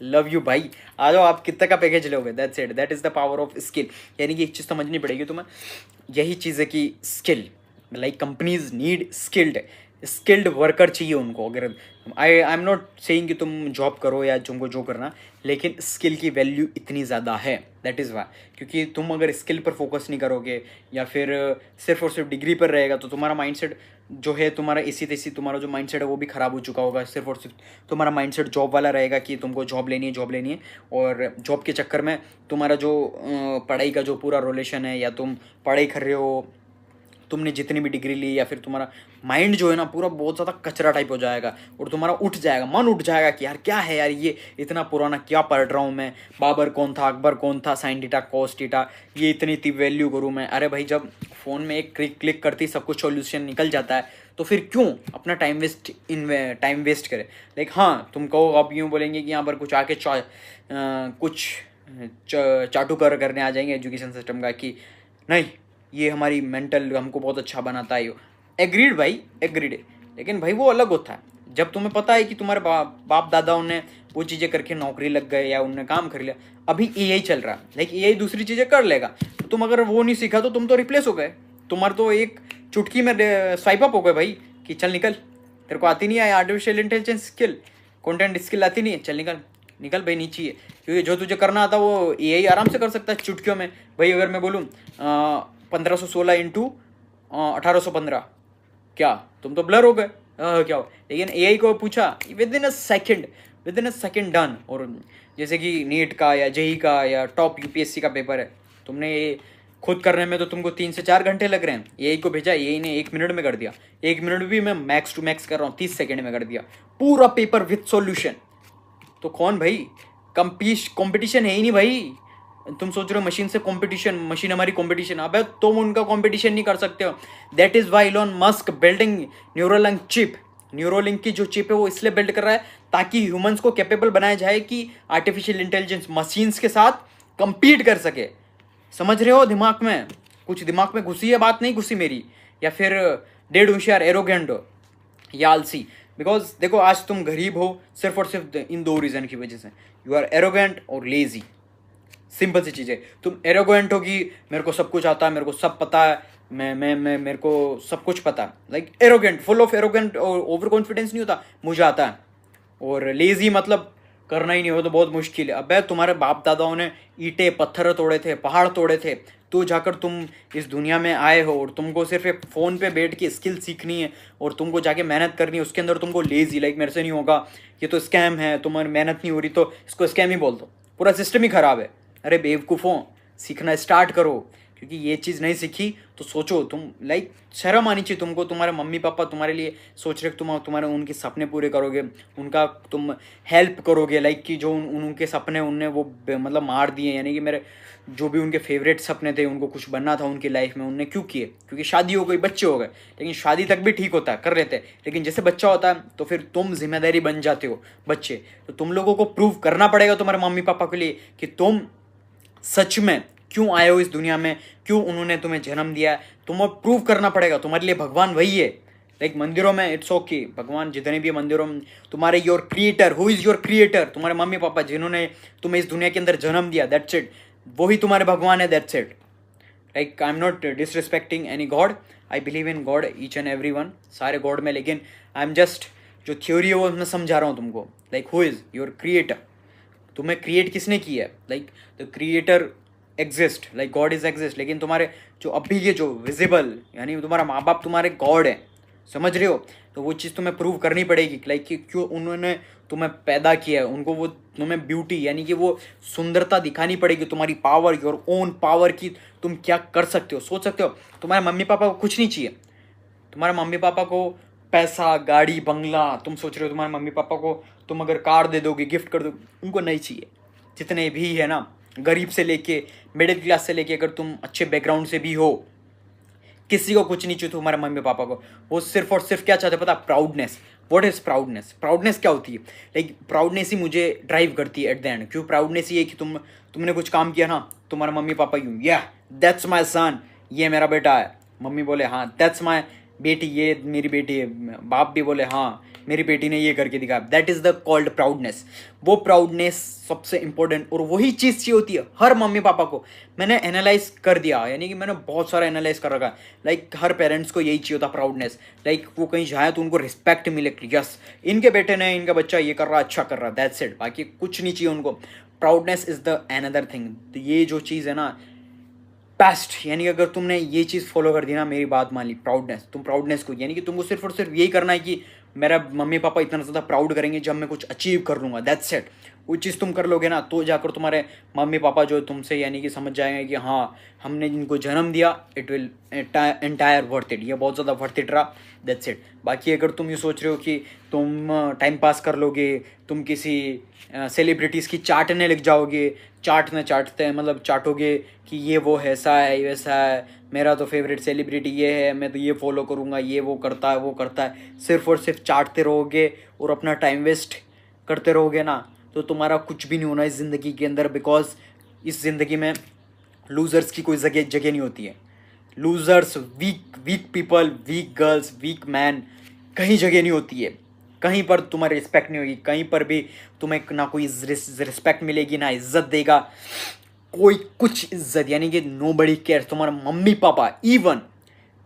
लव यू भाई, आ जाओ आप कितने का पैकेज लोगे, that's it, that is the power of skill. यानी कि एक चीज़ समझनी पड़ेगी तुम्हें, यही चीज़ है कि skill, like companies need skilled worker चाहिए उनको। अगर आई एम नॉट सेइंग कि तुम जॉब करो या तुमको जो करना, लेकिन स्किल की वैल्यू इतनी ज़्यादा है, दैट इज़ वाई, क्योंकि तुम अगर स्किल पर फोकस नहीं करोगे या फिर सिर्फ और सिर्फ डिग्री पर रहेगा, तो तुम्हारा माइंडसेट जो है, तुम्हारा इसी तैसी तुम्हारा जो माइंडसेट है वो भी ख़राब हो चुका होगा। सिर्फ और सिर्फ तुम्हारा माइंडसेट जॉब वाला रहेगा कि तुमको जॉब लेनी है, और जॉब के चक्कर में तुम्हारा जो पढ़ाई का जो पूरा रिलेशन है, या तुम पढ़ाई कर रहे हो, तुमने जितनी भी डिग्री ली, या फिर तुम्हारा माइंड जो है ना पूरा बहुत ज़्यादा कचरा टाइप हो जाएगा, और तुम्हारा उठ जाएगा, मन उठ जाएगा कि यार क्या है यार, ये इतना पुराना क्या पढ़ रहा हूँ मैं, बाबर कौन था, अकबर कौन था, साइन थीटा कॉस थीटा, ये इतनी वैल्यू करूँ मैं। अरे भाई जब फ़ोन में एक क्लिक करती सब कुछ सॉल्यूशन निकल जाता है, तो फिर क्यों अपना टाइम वेस्ट करे। लाइक हाँ तुम कहो, आप यूँ बोलेंगे कि यहाँ पर कुछ आके कुछ चाटुकार करने आ जाएंगे एजुकेशन सिस्टम का, कि नहीं ये हमारी मेंटल हमको बहुत अच्छा बनाता है। एग्रीड भाई, एग्रीड, लेकिन भाई वो अलग होता है जब तुम्हें पता है कि तुम्हारे बाप दादाओं ने वो चीज़ें करके नौकरी लग गए या उनने काम कर लिया। अभी एआई चल रहा है, लाइक एआई दूसरी चीज़ें कर लेगा, तो तुम अगर वो नहीं सीखा तो तुम तो रिप्लेस हो गए, तुम्हारा तो एक चुटकी में स्वाइप अप हो गए भाई, कि चल निकल, तेरे को आती नहीं है artificial intelligence skill, content skill आती नहीं है, चल निकल निकल भाई नीचे है, क्योंकि जो तुझे करना आता वो एआई आराम से कर सकता है चुटकियों में। भाई अगर मैं बोलूँ 1516 इंटू 1815, क्या तुम तो ब्लर हो गए, क्या हो, लेकिन एआई को पूछा with in a second done. और जैसे कि नीट का या जेई का या टॉप यूपीएससी का पेपर है, तुमने ये खुद करने में तो तुमको 3 से 4 घंटे लग रहे हैं, एआई को भेजा, एआई ने 1 मिनट में कर दिया, 1 मिनट भी मैं मैक्स टू मैक्स कर रहा हूँ, 30 सेकेंड में कर दिया पूरा पेपर विथ सॉल्यूशन। तो कौन भाई, कंपटीशन है ही नहीं भाई। तुम सोच रहे हो मशीन से कंपटीशन, मशीन हमारी कंपटीशन, अबे तुम उनका कंपटीशन नहीं कर सकते हो। That is why Elon Musk building Neuralink chip. Neuralink की जो चिप है वो इसलिए बिल्ड कर रहा है ताकि ह्यूमंस को कैपेबल बनाया जाए कि आर्टिफिशियल इंटेलिजेंस मशीन्स के साथ compete कर सके। समझ रहे हो, दिमाग में कुछ दिमाग में घुसी है बात, नहीं घुसी मेरी, या फिर डेढ़ होशियार एरोगेंट या आलसी। बिकॉज देखो आज तुम गरीब हो सिर्फ और सिर्फ इन दो रीज़न की वजह से, यू आर एरोगेंट और लेजी। सिंपल सी चीज़ है, तुम एरोगेंट होगी, मेरे को सब कुछ आता है, मेरे को सब पता है, मैं मेरे को सब कुछ पता है, like arrogant, full of arrogant और ओवर कॉन्फिडेंस नहीं होता, मुझे आता है। और लेजी मतलब करना ही नहीं हो तो बहुत मुश्किल है। अबे तुम्हारे बाप दादाओं ने ईंटें पत्थर तोड़े थे, पहाड़ तोड़े थे, तो जाकर तुम इस दुनिया में आए हो, और तुमको सिर्फ एक फ़ोन पे बैठ के स्किल सीखनी है और तुमको जाके मेहनत करनी है, उसके अंदर तुमको लेजी लाइक मेरे से नहीं होगा, ये तो स्कैम है, तुम्हारी मेहनत नहीं हो रही तो इसको स्कैम ही बोल दो, पूरा सिस्टम ही ख़राब है। अरे बेवकूफ़ों, सीखना स्टार्ट करो, क्योंकि ये चीज़ नहीं सीखी तो सोचो तुम, लाइक शर्म आनी चाहिए तुमको। तुम्हारे मम्मी पापा तुम्हारे लिए सोच रहे तुम तुम्हारे उनके सपने पूरे करोगे, उनका तुम हेल्प करोगे, लाइक कि जो उनके सपने उनने वो मतलब मार दिए, यानी कि मेरे जो भी उनके फेवरेट सपने थे, उनको कुछ बनना था उनकी लाइफ में, उनने क्यों किए? क्योंकि शादी हो गई, बच्चे हो गए। लेकिन शादी तक भी ठीक होता है, कर लेते हैं, लेकिन जैसे बच्चा होता है तो फिर तुम जिम्मेदारी बन जाते हो बच्चे। तो तुम लोगों को प्रूव करना पड़ेगा तुम्हारे मम्मी पापा के लिए कि तुम सच में क्यों आए हो इस दुनिया में, क्यों उन्होंने तुम्हें जन्म दिया है, तुम्हें प्रूव करना पड़ेगा। तुम्हारे लिए भगवान वही है। लाइक मंदिरों में इट्स ओके, भगवान जितने भी मंदिरों में, तुम्हारे your creator, who is your creator, तुम्हारे मम्मी पापा जिन्होंने तुम्हें इस दुनिया के अंदर जन्म दिया, दैट्स इट, वही तुम्हारे भगवान है, that's it. Like I am not disrespecting any God, I believe in God each and every one, सारे गॉड में, लेकिन आई एम जस्ट जो थ्योरी है वो मैं समझा रहा हूँ तुमको। Like who is your creator, तुम्हें क्रिएट किसने किया है? Like the creator exist, like God is exist, लेकिन तुम्हारे जो अभी ये जो विजिबल, यानी तुम्हारा माँ बाप तुम्हारे गॉड है, समझ रहे हो? तो वो चीज़ तुम्हें प्रूव करनी पड़ेगी, लाइक कि क्यों उन्होंने तुम्हें पैदा किया है, उनको वो तुम्हें ब्यूटी यानी कि वो सुंदरता दिखानी पड़ेगी, तुम्हारी पावर, योर ओन पावर की तुम क्या कर सकते हो, सोच सकते हो। तुम्हारे मम्मी पापा को कुछ नहीं चाहिए, तुम्हारे मम्मी पापा को पैसा, गाड़ी, बंगला, तुम सोच रहे हो तुम्हारे मम्मी पापा को तुम अगर कार दे दोगे, गिफ्ट कर दोगे, उनको नहीं चाहिए। जितने भी है ना, गरीब से लेके मिडिल क्लास से लेके, अगर तुम अच्छे बैकग्राउंड से भी हो, किसी को कुछ नहीं चाहिए तुम्हारे मम्मी पापा को। वो सिर्फ और सिर्फ क्या चाहते पता? Proudness. What is proudness? Proudness क्या होती है? लाइक प्राउडनेस ही मुझे ड्राइव करती है एट द एंड। क्यों प्राउडनेस? ये है कि तुमने कुछ काम किया ना, तुम्हारे मम्मी पापा यूँ, या दैट्स माई सन, ये मेरा बेटा है, मम्मी बोले हाँ दैट्स माई बेटी, ये मेरी बेटी है, बाप भी बोले हाँ मेरी बेटी ने ये करके दिखाया, that is the called proudness. वो प्राउडनेस सबसे इंपॉर्टेंट, और वही चीज़ चाहिए होती है हर मम्मी पापा को। मैंने एनालाइज कर दिया, यानी कि मैंने बहुत सारा एनालाइज कर रखा है। लाइक हर पेरेंट्स को यही चाहिए होता प्राउडनेस। लाइक वो कहीं जाए तो उनको रिस्पेक्ट मिले, यस इनके बेटे ने, इनका बच्चा ये कर रहा, अच्छा कर रहा, दैट्स इट, बाकी कुछ नहीं चाहिए उनको। Proudness is the another thing. तो ये जो चीज़ है ना बेस्ट, यानी कि अगर तुमने ये चीज़ फॉलो कर दी ना, मेरी बात मान ली, प्राउडनेस, तुम प्राउडनेस को, यानी कि तुमको सिर्फ और सिर्फ यही करना है कि मेरा मम्मी पापा इतना ज़्यादा प्राउड करेंगे जब मैं कुछ अचीव कर लूँगा, दैट्स इट। वो चीज़ तुम कर लोगे ना, तो जाकर तुम्हारे मम्मी पापा जो तुमसे यानी कि समझ जाएंगे कि हाँ हमने जिनको जन्म दिया, it will entire worth it, ये बहुत ज़्यादा वर्थ इट रहा, दैट्स इट। बाकी अगर तुम ये सोच रहे हो कि तुम टाइम पास कर लोगे, तुम किसी सेलिब्रिटीज़ की चाटने लग जाओगे, चाटते हैं मतलब चाटोगे कि ये वो है, ऐसा है वैसा है, मेरा तो फेवरेट सेलिब्रिटी ये है, मैं तो ये फॉलो करूँगा, ये वो करता है वो करता है, सिर्फ और सिर्फ चाटते रहोगे और अपना टाइम वेस्ट करते रहोगे ना, तो तुम्हारा कुछ भी नहीं होना इस ज़िंदगी के अंदर। बिकॉज इस ज़िंदगी में लूज़र्स की कोई जगह नहीं होती है। Losers, weak people, weak girls, weak man, कहीं जगह नहीं होती है। कहीं पर तुम्हारी रिस्पेक्ट नहीं होगी, कहीं पर भी तुम्हें ना कोई रिस्पेक्ट मिलेगी, ना इज्जत देगा कोई, कुछ इज्जत, यानी कि नोबडी केयर्स। तुम्हारा mummy papa, even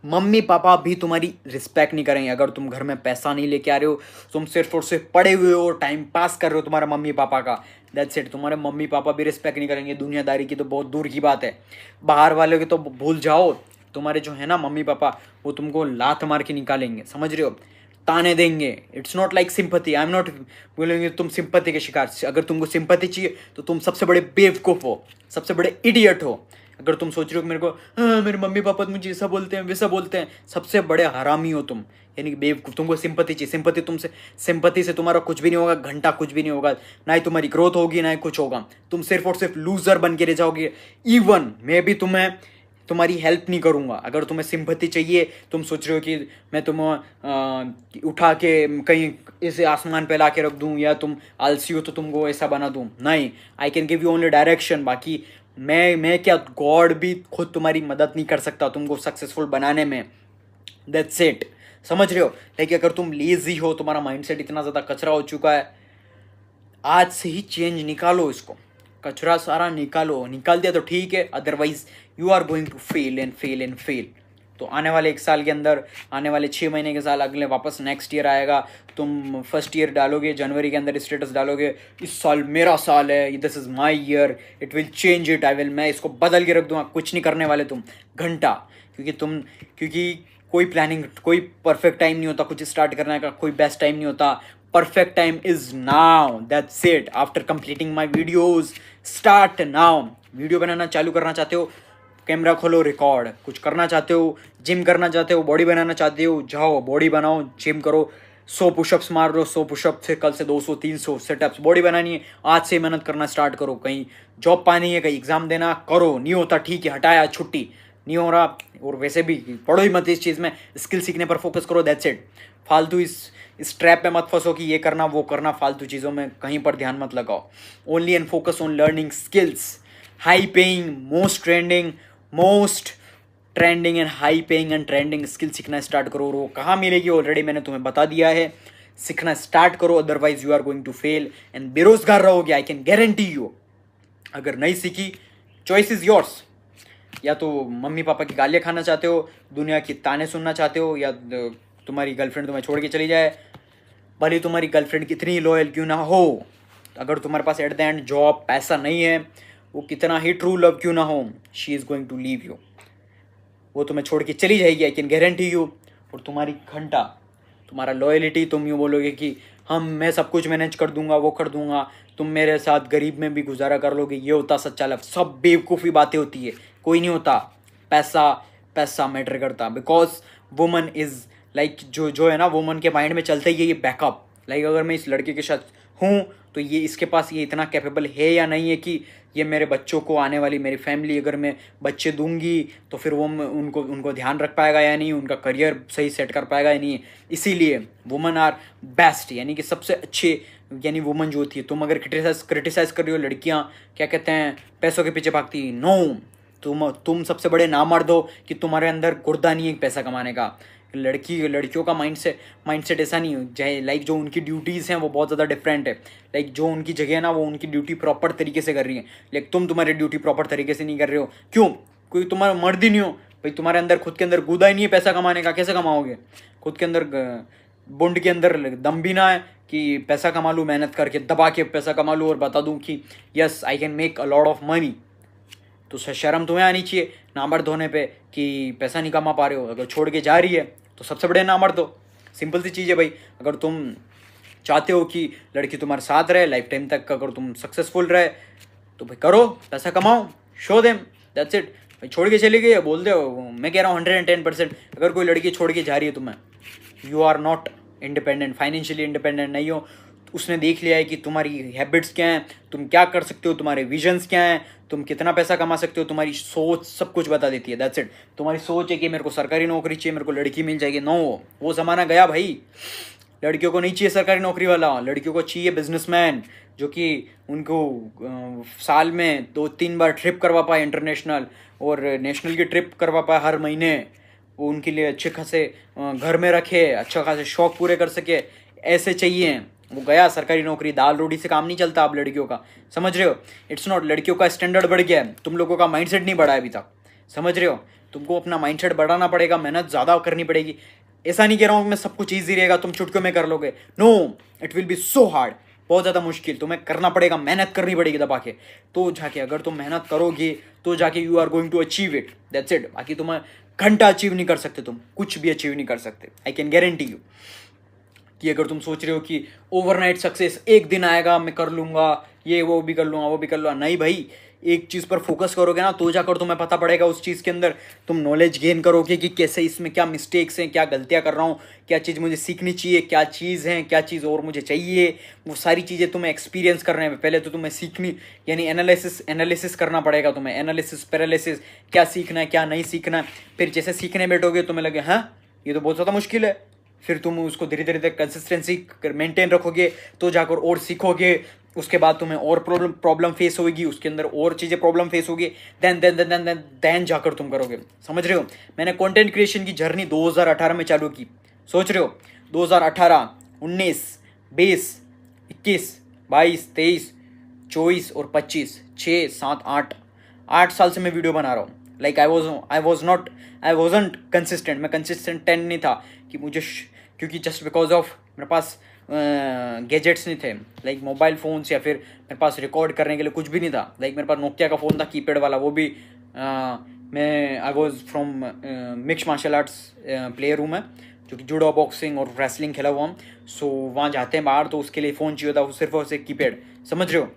mummy papa भी तुम्हारी रिस्पेक्ट नहीं करेंगे अगर तुम घर में पैसा नहीं लेके आ रहे हो, तुम सिर्फ और सिर्फ पड़े हुए हो, टाइम पास कर रहे हो तुम्हारे मम्मी पापा का, दैट्स इट। तुम्हारे मम्मी पापा भी रिस्पेक्ट नहीं करेंगे, दुनियादारी की तो बहुत दूर की बात है, बाहर वालों की तो भूल जाओ। तुम्हारे जो है ना मम्मी पापा, वो तुमको लात मार के निकालेंगे, समझ रहे हो, ताने देंगे। It's not like sympathy, I am not बोलेंगे तुम सिंपैथी के शिकार। अगर तुमको सिंपैथी चाहिए तो तुम सबसे बड़े बेवकूफ़ हो, सबसे बड़े इडियट हो। अगर तुम सोच रहे हो कि मेरे को मेरे मम्मी पापा मुझे ऐसा बोलते हैं वैसा बोलते हैं, सबसे बड़े हरामी हो तुम, यानी कि बेवकूफ़। तुमको सिंपैथी चाहिए, सिंपैथी से तुम्हारा कुछ भी नहीं होगा, घंटा कुछ भी नहीं होगा, ना ही तुम्हारी ग्रोथ होगी ना ही कुछ होगा, तुम सिर्फ और सिर्फ लूज़र बन के रह जाओगे। इवन मैं भी तुम्हारी हेल्प नहीं करूँगा। अगर तुम्हें सिंपैथी चाहिए, तुम सोच रहे हो कि मैं तुम्हें उठा के कहीं इसे आसमान पे ला के रख दूँ, या तुम आलसी हो तो तुमको ऐसा बना दूँ, नहीं, आई can give you only direction. बाकी मैं क्या, गॉड भी खुद तुम्हारी मदद नहीं कर सकता तुमको सक्सेसफुल बनाने में, दैट्स इट। समझ रहे हो? लाइक अगर तुम लेजी हो, तुम्हारा माइंडसेट इतना ज़्यादा कचरा हो चुका है, आज से ही चेंज निकालो इसको, कचरा सारा निकालो। निकाल दिया तो ठीक है, otherwise you are going to fail and fail and fail. तो आने वाले 1 साल के अंदर, आने वाले 6 महीने के साल, अगले वापस नेक्स्ट ईयर आएगा, तुम फर्स्ट ईयर डालोगे, जनवरी के अंदर स्टेटस डालोगे, इस साल मेरा साल है, this is my year, it will change it, I will, मैं इसको बदल के रख दूंगा। कुछ नहीं करने वाले तुम घंटा, क्योंकि कोई प्लानिंग, कोई परफेक्ट टाइम नहीं होता कुछ स्टार्ट करने का, कोई बेस्ट टाइम नहीं होता। Perfect time is now, that's it. After completing my videos, start now. Video बनाना चालू करना चाहते हो, कैमरा खोलो, रिकॉर्ड। कुछ करना चाहते हो, जिम करना चाहते हो, बॉडी बनाना चाहते हो, जाओ बॉडी बनाओ, जिम करो, 100 पुशअप्स मार लो, 100 पुशअप से कल से 200 300 सेटअप्स। बॉडी बनानी है, आज से मेहनत करना स्टार्ट करो। कहीं जॉब पानी है, कहीं एग्जाम देना, करो। नहीं होता ठीक है, हटाया, छुट्टी नहीं हो रहा, और वैसे भी पढ़ो ही मत इस चीज़ में, स्किल सीखने पर फोकस करो, दैट्स इट। फालतू इस ट्रैप में मत फंसो कि ये करना वो करना, फालतू चीज़ों में कहीं पर ध्यान मत लगाओ। Only and focus on learning skills, high paying, most trending and high paying and trending skill सीखना स्टार्ट करो। और वो कहाँ मिलेगी ऑलरेडी मैंने तुम्हें बता दिया है, सीखना स्टार्ट करो, otherwise you are going to fail and बेरोजगार रहोगे, आई कैन गारंटी यू। अगर नहीं सीखी, चॉइस इज योर्स। या तो मम्मी पापा की गालियाँ खाना चाहते हो, दुनिया की ताने सुनना चाहते हो, या तुम्हारी गर्लफ्रेंड तुम्हें छोड़ के चली जाए, भले तुम्हारी गर्लफ्रेंड कितनी लॉयल क्यों ना हो, अगर तुम्हारे पास एट द एंड जॉब, पैसा नहीं है, वो कितना ही ट्रू लव क्यों ना हो, she is going to leave you. वो तुम्हें छोड़ के चली जाएगी, आई कैन गारंटी यू। और तुम्हारी घंटा, तुम्हारा लॉयलिटी, तुम यूँ बोलोगे कि मैं सब कुछ मैनेज कर दूंगा, वो कर दूंगा, तुम मेरे साथ गरीब में भी गुजारा कर लोगे, ये होता सच्चा लव। सब बेवकूफ़ी बातें होती है, कोई नहीं होता। पैसा मैटर करता, बिकॉज वुमन इज़ लाइक, जो है ना, वुमन के माइंड में चलता ही है ये बैकअप। लाइक अगर मैं इस लड़के के साथ हूँ तो ये इसके पास ये इतना कैपेबल है या नहीं है कि ये मेरे बच्चों को, आने वाली मेरी फैमिली, अगर मैं बच्चे दूंगी तो फिर वो उनको ध्यान रख पाएगा या नहीं, उनका करियर सही सेट कर पाएगा या नहीं। इसीलिए वुमन आर बेस्ट, यानी कि सबसे अच्छे, यानी वुमन जो होती है। तुम अगर क्रिटिसाइज कर रही हो, लड़कियाँ क्या कहते हैं, पैसों के पीछे भागती, नो, तुम सबसे बड़े नामर्द हो कि तुम्हारे अंदर गुर्दा नहीं है पैसा कमाने का। लड़कियों का माइंडसेट ऐसा नहीं हो, लाइक जो उनकी ड्यूटीज़ हैं वो बहुत ज़्यादा डिफरेंट है। लाइक जो उनकी जगह है ना, वो उनकी ड्यूटी प्रॉपर तरीके से कर रही है, लेकिन तुम्हारी ड्यूटी प्रॉपर तरीके से नहीं कर रहे हो। क्यों? कोई तुम्हारा मर्द ही नहीं हो भाई, तुम्हारे अंदर खुद के अंदर गुदा ही नहीं है पैसा कमाने का, कैसे कमाओगे? खुद के अंदर बुंड के अंदर दम भी ना है कि पैसा कमा लूँ, मेहनत करके दबा के पैसा कमा लूँ और बता दूँ कि yes I can make a lot of money. तो शर्म तुम्हें आनी चाहिए नामर्द होने पे कि पैसा नहीं कमा पा रहे हो। अगर छोड़ के जा रही है तो सबसे बड़े नामर्द हो। सिंपल सी चीज़ है भाई। अगर तुम चाहते हो कि लड़की तुम्हारे साथ रहे लाइफ टाइम तक, अगर तुम सक्सेसफुल रहे, तो भाई करो, पैसा कमाओ, शो देम, दैट्स इट। भाई छोड़ के चली गई है, बोल दे, मैं कह रहा हूँ 110%। अगर कोई लड़की छोड़ के जा रही है तुम्हें, you are not independent, financially independent नहीं हो। उसने देख लिया है कि तुम्हारी हैबिट्स क्या हैं, तुम क्या कर सकते हो, तुम्हारे विजन्स क्या हैं, तुम कितना पैसा कमा सकते हो, तुम्हारी सोच सब कुछ बता देती है, दैट्स इट। तुम्हारी सोच है कि मेरे को सरकारी नौकरी चाहिए, मेरे को लड़की मिल जाएगी, नो, वो ज़माना गया भाई। लड़कियों को नहीं चाहिए सरकारी नौकरी वाला, लड़कियों को चाहिए बिजनेसमैन, जो कि उनको साल में 2-3 बार ट्रिप करवा पाए इंटरनेशनल, और नेशनल की ट्रिप करवा पाए हर महीने, वो उनके लिए अच्छे खासे घर में रखे, अच्छा खासे शौक पूरे कर सके, ऐसे चाहिए। वो गया सरकारी नौकरी, दाल रोटी से काम नहीं चलता अब लड़कियों का, समझ रहे हो? इट्स नॉट, लड़कियों का स्टैंडर्ड बढ़ गया है, तुम लोगों का माइंडसेट नहीं बढ़ा है अभी तक, समझ रहे हो? तुमको अपना माइंडसेट बढ़ाना पड़ेगा, मेहनत ज़्यादा करनी पड़ेगी। ऐसा नहीं कह रहा हूँ मैं सब कुछ ईजी रहेगा, तुम चुटकियों में कर लोगे, no, it will be so hard, बहुत ज़्यादा मुश्किल। तुम्हें करना पड़ेगा, मेहनत करनी पड़ेगी दबा के, तो जाके, अगर तुम मेहनत करोगे तो जाके you are going to achieve it, that's it. बाकी तुम्हें घंटा अचीव नहीं कर सकते, तुम कुछ भी अचीव नहीं कर सकते, आई कैन गारंटी यू। कि अगर तुम सोच रहे हो कि ओवरनाइट सक्सेस एक दिन आएगा, मैं कर लूँगा, ये वो भी कर लूँगा, वो भी कर लूँगा, नहीं भाई। एक चीज़ पर फोकस करोगे ना, तो जाकर तुम्हें पता पड़ेगा उस चीज़ के अंदर, तुम नॉलेज गेन करोगे कि कैसे, इसमें क्या मिस्टेक्स हैं, क्या गलतियाँ कर रहा हूँ, क्या चीज़ मुझे सीखनी चाहिए, क्या चीज़ है, क्या चीज़ और मुझे चाहिए। वो सारी चीज़ें तुम्हें एक्सपीरियंस करने में, पहले तो तुम्हें सीखनी, यानी एनालिसिस करना पड़ेगा तुम्हें, एनालिसिस पैरालिसिस, क्या सीखना है क्या नहीं सीखना है। फिर जैसे सीखने बैठोगे तुम्हें लगे हाँ ये तो बहुत ज़्यादा मुश्किल है, फिर तुम उसको धीरे धीरे तक कंसिस्टेंसी मेंटेन रखोगे तो जाकर और सीखोगे। उसके बाद तुम्हें और प्रॉब्लम फेस होगी, उसके अंदर और चीज़ें प्रॉब्लम फेस होगी, देन जाकर तुम करोगे, समझ रहे हो? मैंने कंटेंट क्रिएशन की जर्नी 2018 में चालू की, सोच रहे हो 2018, 19, 20, 21, 22, 23, 24 और 25, 6, 7, 8 साल से मैं वीडियो बना रहा हूँ। लाइक आई वॉजंट कंसिस्टेंट, मैं कंसिस्टेंट 10 नहीं था कि क्योंकि जस्ट बिकॉज ऑफ मेरे पास गैजेट्स नहीं थे, लाइक मोबाइल फ़ोन्स, या फिर मेरे पास रिकॉर्ड करने के लिए कुछ भी नहीं था। लाइक मेरे पास नोकिया का फ़ोन था, कीपैड वाला, वो भी मैं I was from mix martial arts player हूँ मैं, जो कि जूडो, बॉक्सिंग और रेसलिंग खेला हुआ हूँ। सो वहाँ जाते हैं बाहर तो उसके लिए फ़ोन चाहिए था, वो सिर्फ और सिर्फ कीपैड, समझ रहे हो।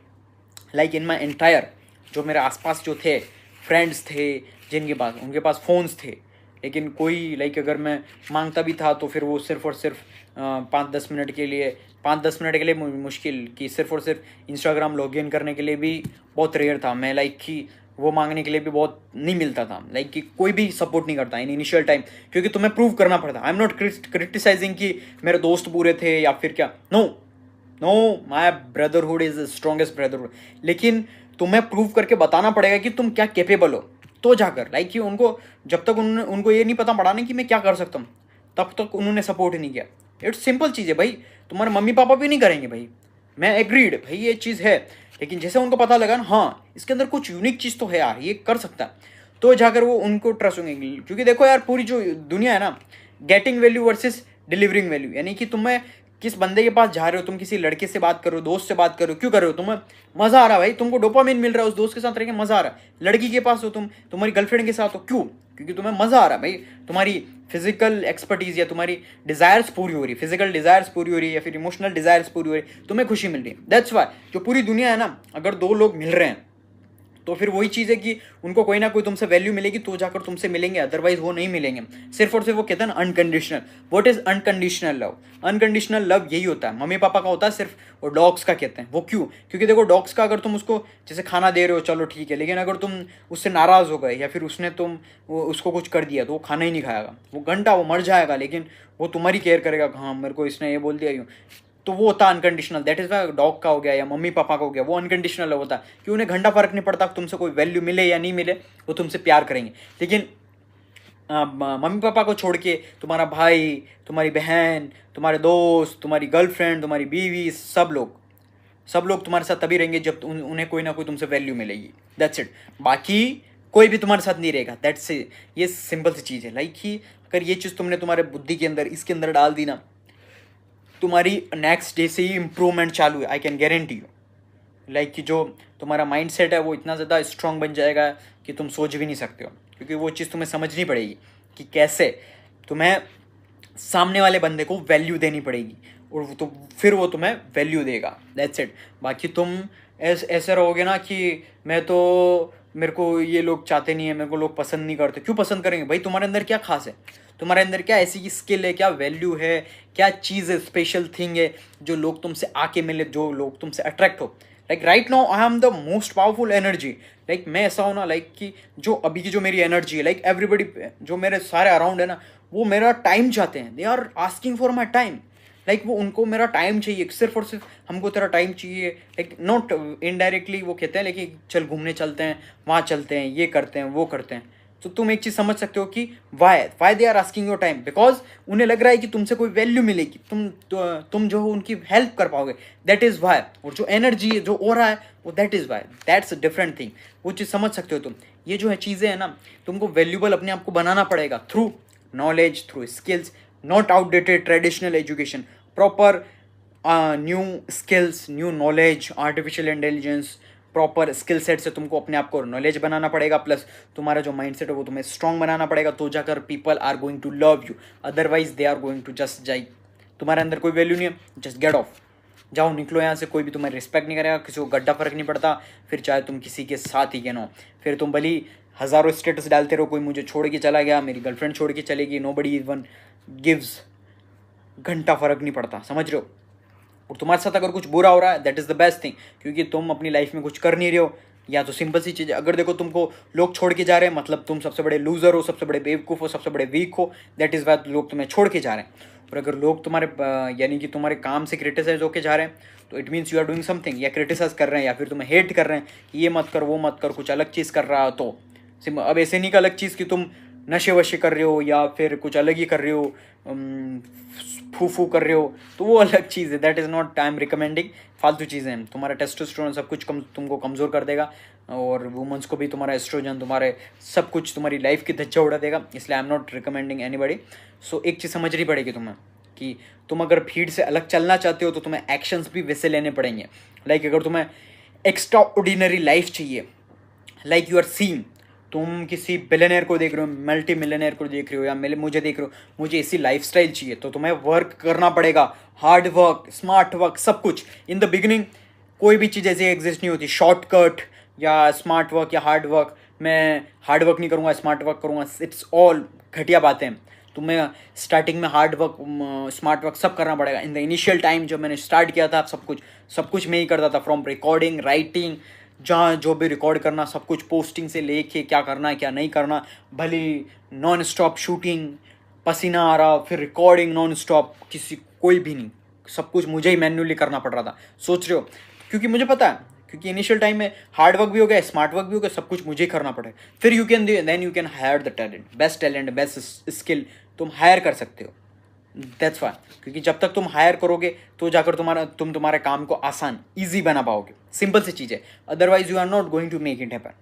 लाइक इन माई एंटायर, जो मेरे आसपास जो थे फ्रेंड्स थे जिनके पास, उनके पास फ़ोन्स थे, लेकिन कोई लाइक अगर मैं मांगता भी था तो फिर वो सिर्फ और सिर्फ 5-10 मिनट के लिए, 5-10 मिनट के लिए मुश्किल, कि सिर्फ और सिर्फ इंस्टाग्राम लॉगिन करने के लिए भी बहुत रेयर था मैं, लाइक कि वो मांगने के लिए भी बहुत नहीं मिलता था, लाइक कि कोई भी सपोर्ट नहीं करता इन इनिशियल टाइम, क्योंकि तुम्हें प्रूव करना पड़ता। आई एम नॉट क्रिटिसाइजिंग कि मेरे दोस्त बुरे थे या फिर क्या, no no, my brotherhood is the strongest brotherhood, लेकिन तुम्हें प्रूव करके बताना पड़ेगा कि तुम क्या कैपेबल हो, तो जाकर लाइक कि उनको जब तक उनको ये नहीं पता पड़ा ना कि मैं क्या कर सकता हूँ, तब तक उन्होंने सपोर्ट ही नहीं किया। इट्स सिंपल चीज़ है भाई, तुम्हारे मम्मी पापा भी नहीं करेंगे भाई, मैं एग्रीड भाई ये चीज़ है, लेकिन जैसे उनको पता लगा ना हाँ इसके अंदर कुछ यूनिक चीज़ तो है यार, ये कर सकता है, तो जाकर वो उनको ट्रस्ट होंगे। क्योंकि देखो यार, पूरी जो दुनिया है ना, getting value versus delivering value, यानी कि तुम्हें किस बंदे के पास जा रहे हो, तुम किसी लड़के से बात कर रहे हो, दोस्त से बात कर रहे हो, क्यों कर रहे हो, तुम्हें मज़ा आ रहा है भाई, तुमको डोपामिन मिल रहा है, उस दोस्त के साथ रह के मज़ा आ रहा है। लड़की के पास हो तुम, तुम्हारी गर्लफ्रेंड के साथ हो, क्यों, क्योंकि तुम्हें मज़ा आ रहा है भाई, तुम्हारी फिजिकल एक्सपर्टीज या तुम्हारी डिज़ायर्स पूरी हो रही है, फिजिकल डिज़ायर्स पूरी हो रही है, या फिर इमोशनल डिज़ायर्स पूरी हो रही है, तुम्हें खुशी मिल रही है। दैट्स वाई जो पूरी दुनिया है ना, अगर दो लोग मिल रहे हैं तो फिर वही चीज़ है कि उनको कोई ना कोई तुमसे वैल्यू मिलेगी तो जाकर तुमसे मिलेंगे, अदरवाइज वो नहीं मिलेंगे। सिर्फ और सिर्फ वो कहते हैं ना unconditional, what is unconditional love, unconditional love यही होता है, मम्मी पापा का होता है सिर्फ, और डॉग्स का कहते हैं। वो क्यों, क्योंकि देखो डॉग्स का अगर तुम उसको जैसे खाना दे रहे हो चलो ठीक है, लेकिन अगर तुम उससे नाराज़ हो गए या फिर उसने उसको कुछ कर दिया तो वो खाना ही नहीं खाएगा, वो घंटा वो मर जाएगा, लेकिन वो तुम्हारी केयर करेगा, हाँ मेरे को इसने ये बोल दिया यूँ, तो वो होता है unconditional. That is why dog का हो गया या मम्मी पापा का हो गया, वो अनकंडीशनल होता है कि उन्हें घंटा फर्क नहीं पड़ता तुमसे कोई वैल्यू मिले या नहीं मिले, वो तुमसे प्यार करेंगे। लेकिन मम्मी पापा को छोड़ के तुम्हारा भाई, तुम्हारी बहन, तुम्हारे दोस्त, तुम्हारी गर्लफ्रेंड, तुम्हारी बीवी, सब लोग तुम्हारे साथ तभी रहेंगे जब उन्हें कोई ना कोई तुमसे वैल्यू मिलेगी। दैट्स इट, बाकी कोई भी तुम्हारे साथ नहीं रहेगा। दैट्स ये सिंपल सी चीज़ है। लाइक कि अगर ये चीज़ तुमने तुम्हारे बुद्धि के अंदर इसके अंदर डाल दी ना, तुम्हारी नेक्स्ट डे से ही इम्प्रूवमेंट चालू है, I can guarantee you. Like कि जो तुम्हारा माइंड सेट है वो इतना ज़्यादा स्ट्रॉन्ग बन जाएगा कि तुम सोच भी नहीं सकते हो, क्योंकि वो चीज़ तुम्हें समझनी पड़ेगी कि कैसे तुम्हें सामने वाले बंदे को वैल्यू देनी पड़ेगी, और वो तो फिर वो तुम्हें वैल्यू देगा। That's it. बाकी तुम ऐसे रहोगे ना कि मेरे को ये लोग चाहते नहीं है, मेरे को लोग पसंद नहीं करते, क्यों पसंद करेंगे भाई, तुम्हारे अंदर क्या खास है, तुम्हारे अंदर क्या ऐसी स्किल है, क्या वैल्यू है, क्या चीज़ है, स्पेशल थिंग है जो लोग तुमसे आके मिले, जो लोग तुमसे अट्रैक्ट हो। Like right now I am the most powerful energy. Like मैं ऐसा हूँ ना, लाइक कि जो अभी की जो मेरी एनर्जी है, लाइक एवरीबडी जो मेरे सारे अराउंड है ना, वो मेरा टाइम चाहते हैं, they are asking for my time. Like वो उनको मेरा टाइम चाहिए, सिर्फ और सिर्फ हमको तेरा टाइम चाहिए। लाइक नॉट इनडायरेक्टली वो कहते हैं, लेकिन चल घूमने चलते हैं, वहाँ चलते हैं, ये करते हैं, वो करते हैं। तो तुम एक चीज़ समझ सकते हो कि why they are asking your time, because उन्हें लग रहा है कि तुमसे कोई वैल्यू मिलेगी, तुम जो हो उनकी हेल्प कर पाओगे, दैट इज़ वाई। और जो एनर्जी है, जो हो रहा है, वो that is Y, that's a different thing. वो चीज़ समझ सकते हो तुम। ये जो है चीज़ें हैं ना, तुमको वैल्यूबल अपने आप को बनाना पड़ेगा through knowledge, through skills, not outdated traditional education, proper new skills, new knowledge, artificial intelligence, proper skill set से तुमको अपने आप को नॉलेज बनाना पड़ेगा, प्लस तुम्हारा जो माइंडसेट है वो तुम्हें स्ट्रॉन्ग बनाना पड़ेगा, तो जाकर people are going to love you, otherwise they are going to just जाई। तुम्हारे अंदर कोई वैल्यू नहीं है, जस्ट गेट ऑफ, जाओ निकलो यहाँ से, कोई भी तुम्हें रिस्पेक्ट नहीं करेगा, किसी को गड्ढा फर्क नहीं पड़ता, फिर चाहे तुम किसी के साथ ही कहना हो, फिर तुम भली हज़ारों स्टेटस डालते रहो, कोई मुझे छोड़ के चला गया, मेरी गर्लफ्रेंड छोड़ के चलेगी, नोबडी इवन गिव्स, घंटा फर्क नहीं पड़ता, समझ रहे हो। और तुम्हारे साथ अगर कुछ बुरा हो रहा है, that is the best thing, क्योंकि तुम अपनी लाइफ में कुछ कर नहीं रहे हो। या तो सिंपल सी चीज़ है, अगर देखो तुमको लोग छोड़ के जा रहे हैं, मतलब तुम सबसे बड़े लूज़र हो, सबसे बड़े बेवकूफ़ हो, सबसे बड़े वीक हो, दैट इज़ वाई लोग तुम्हें छोड़ के जा रहे हैं। और अगर लोग तुम्हारे यानी कि तुम्हारे काम से क्रिटिसाइज होके जा रहे हैं, तो it means you are doing something, या क्रिटिसाइज कर रहे हैं, या फिर तुम्हें हेट कर रहे हैं, ये मत कर, वो मत कर, कुछ अलग चीज़ कर रहा हो तो अब ऐसे नहीं का अलग चीज़ कि तुम नशे वशे कर रहे हो या फिर कुछ अलग ही कर रहे हो, फू कर रहे हो, तो वो अलग चीज़ है। That is not I am recommending. फालतू चीज़ें हैं। तुम्हारा टेस्टोस्टेरोन सब कुछ तुमको कमज़ोर कर देगा, और वुमेंस को भी तुम्हारा एस्ट्रोजन, तुम्हारे सब कुछ, तुम्हारी लाइफ की धज्जा उड़ा देगा। इसलिए I am not recommending anybody. So एक चीज़ समझनी पड़ेगी तुम्हें कि तुम अगर भीड़ से अलग चलना चाहते हो तो तुम्हें एक्शंस भी वैसे लेने पड़ेंगे। लाइक अगर तुम्हें एक्स्ट्रा ऑर्डिनरी लाइफ चाहिए, लाइक यू आर सीइंग, तुम किसी बिलियनर को देख रहे हो, मल्टी मिलियनर को देख रहे हो, या मुझे देख रहे हो, मुझे ऐसी लाइफस्टाइल चाहिए, तो तुम्हें वर्क करना पड़ेगा, हार्ड वर्क, स्मार्ट वर्क, सब कुछ। इन द बिगिनिंग कोई भी चीज़ ऐसी एग्जिस्ट नहीं होती, शॉर्टकट या स्मार्ट वर्क या हार्ड वर्क। मैं हार्ड वर्क नहीं करूँगा, स्मार्ट वर्क करूँगा, इट्स ऑल घटिया बातें। तुम्हें स्टार्टिंग में हार्ड वर्क, स्मार्ट वर्क सब करना पड़ेगा। इन द इनिशियल टाइम जब मैंने स्टार्ट किया था, सब कुछ मैं ही करता था, फ्रॉम रिकॉर्डिंग, राइटिंग, जहाँ जो भी रिकॉर्ड करना सब कुछ, पोस्टिंग से लेके क्या करना है क्या नहीं करना, भले नॉन स्टॉप शूटिंग, पसीना आ रहा, फिर रिकॉर्डिंग नॉन स्टॉप, कोई भी नहीं, सब कुछ मुझे ही मैन्युअली करना पड़ रहा था। सोच रहे हो, क्योंकि मुझे पता है, क्योंकि इनिशियल टाइम में हार्ड वर्क भी हो गया, स्मार्ट वर्क भी हो गया, सब कुछ मुझे ही करना पड़ेगा। फिर you can hire the talent, best skill तुम हायर कर सकते हो। दैट्स वाई, क्योंकि जब तक तुम हायर करोगे तो जाकर तुम्हारे काम को आसान, ईजी बना पाओगे। सिंपल सी चीज़ है, otherwise you are not going to make it happen.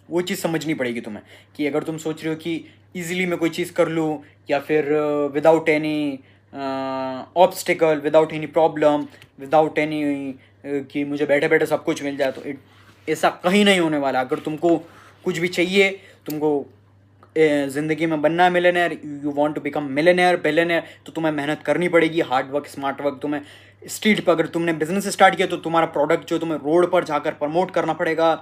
वो चीज़ समझनी पड़ेगी तुम्हें कि अगर तुम सोच रहे हो कि ईजिली मैं कोई चीज़ कर लूँ, या फिर without any obstacle, without any problem, without any कि मुझे बैठे बैठे सब कुछ मिल जाए, तो ऐसा कहीं नहीं होने वाला। अगर तुमको कुछ भी चाहिए, तुमको ज़िंदगी में बनना है millionaire, you want to become millionaire, billionaire, तो तुम्हें मेहनत करनी पड़ेगी, हार्ड वर्क, स्मार्ट वर्क। तुम्हें स्ट्रीट पर, अगर तुमने बिजनेस स्टार्ट किया तो तुम्हारा प्रोडक्ट जो तुम्हें रोड पर जाकर प्रमोट करना पड़ेगा,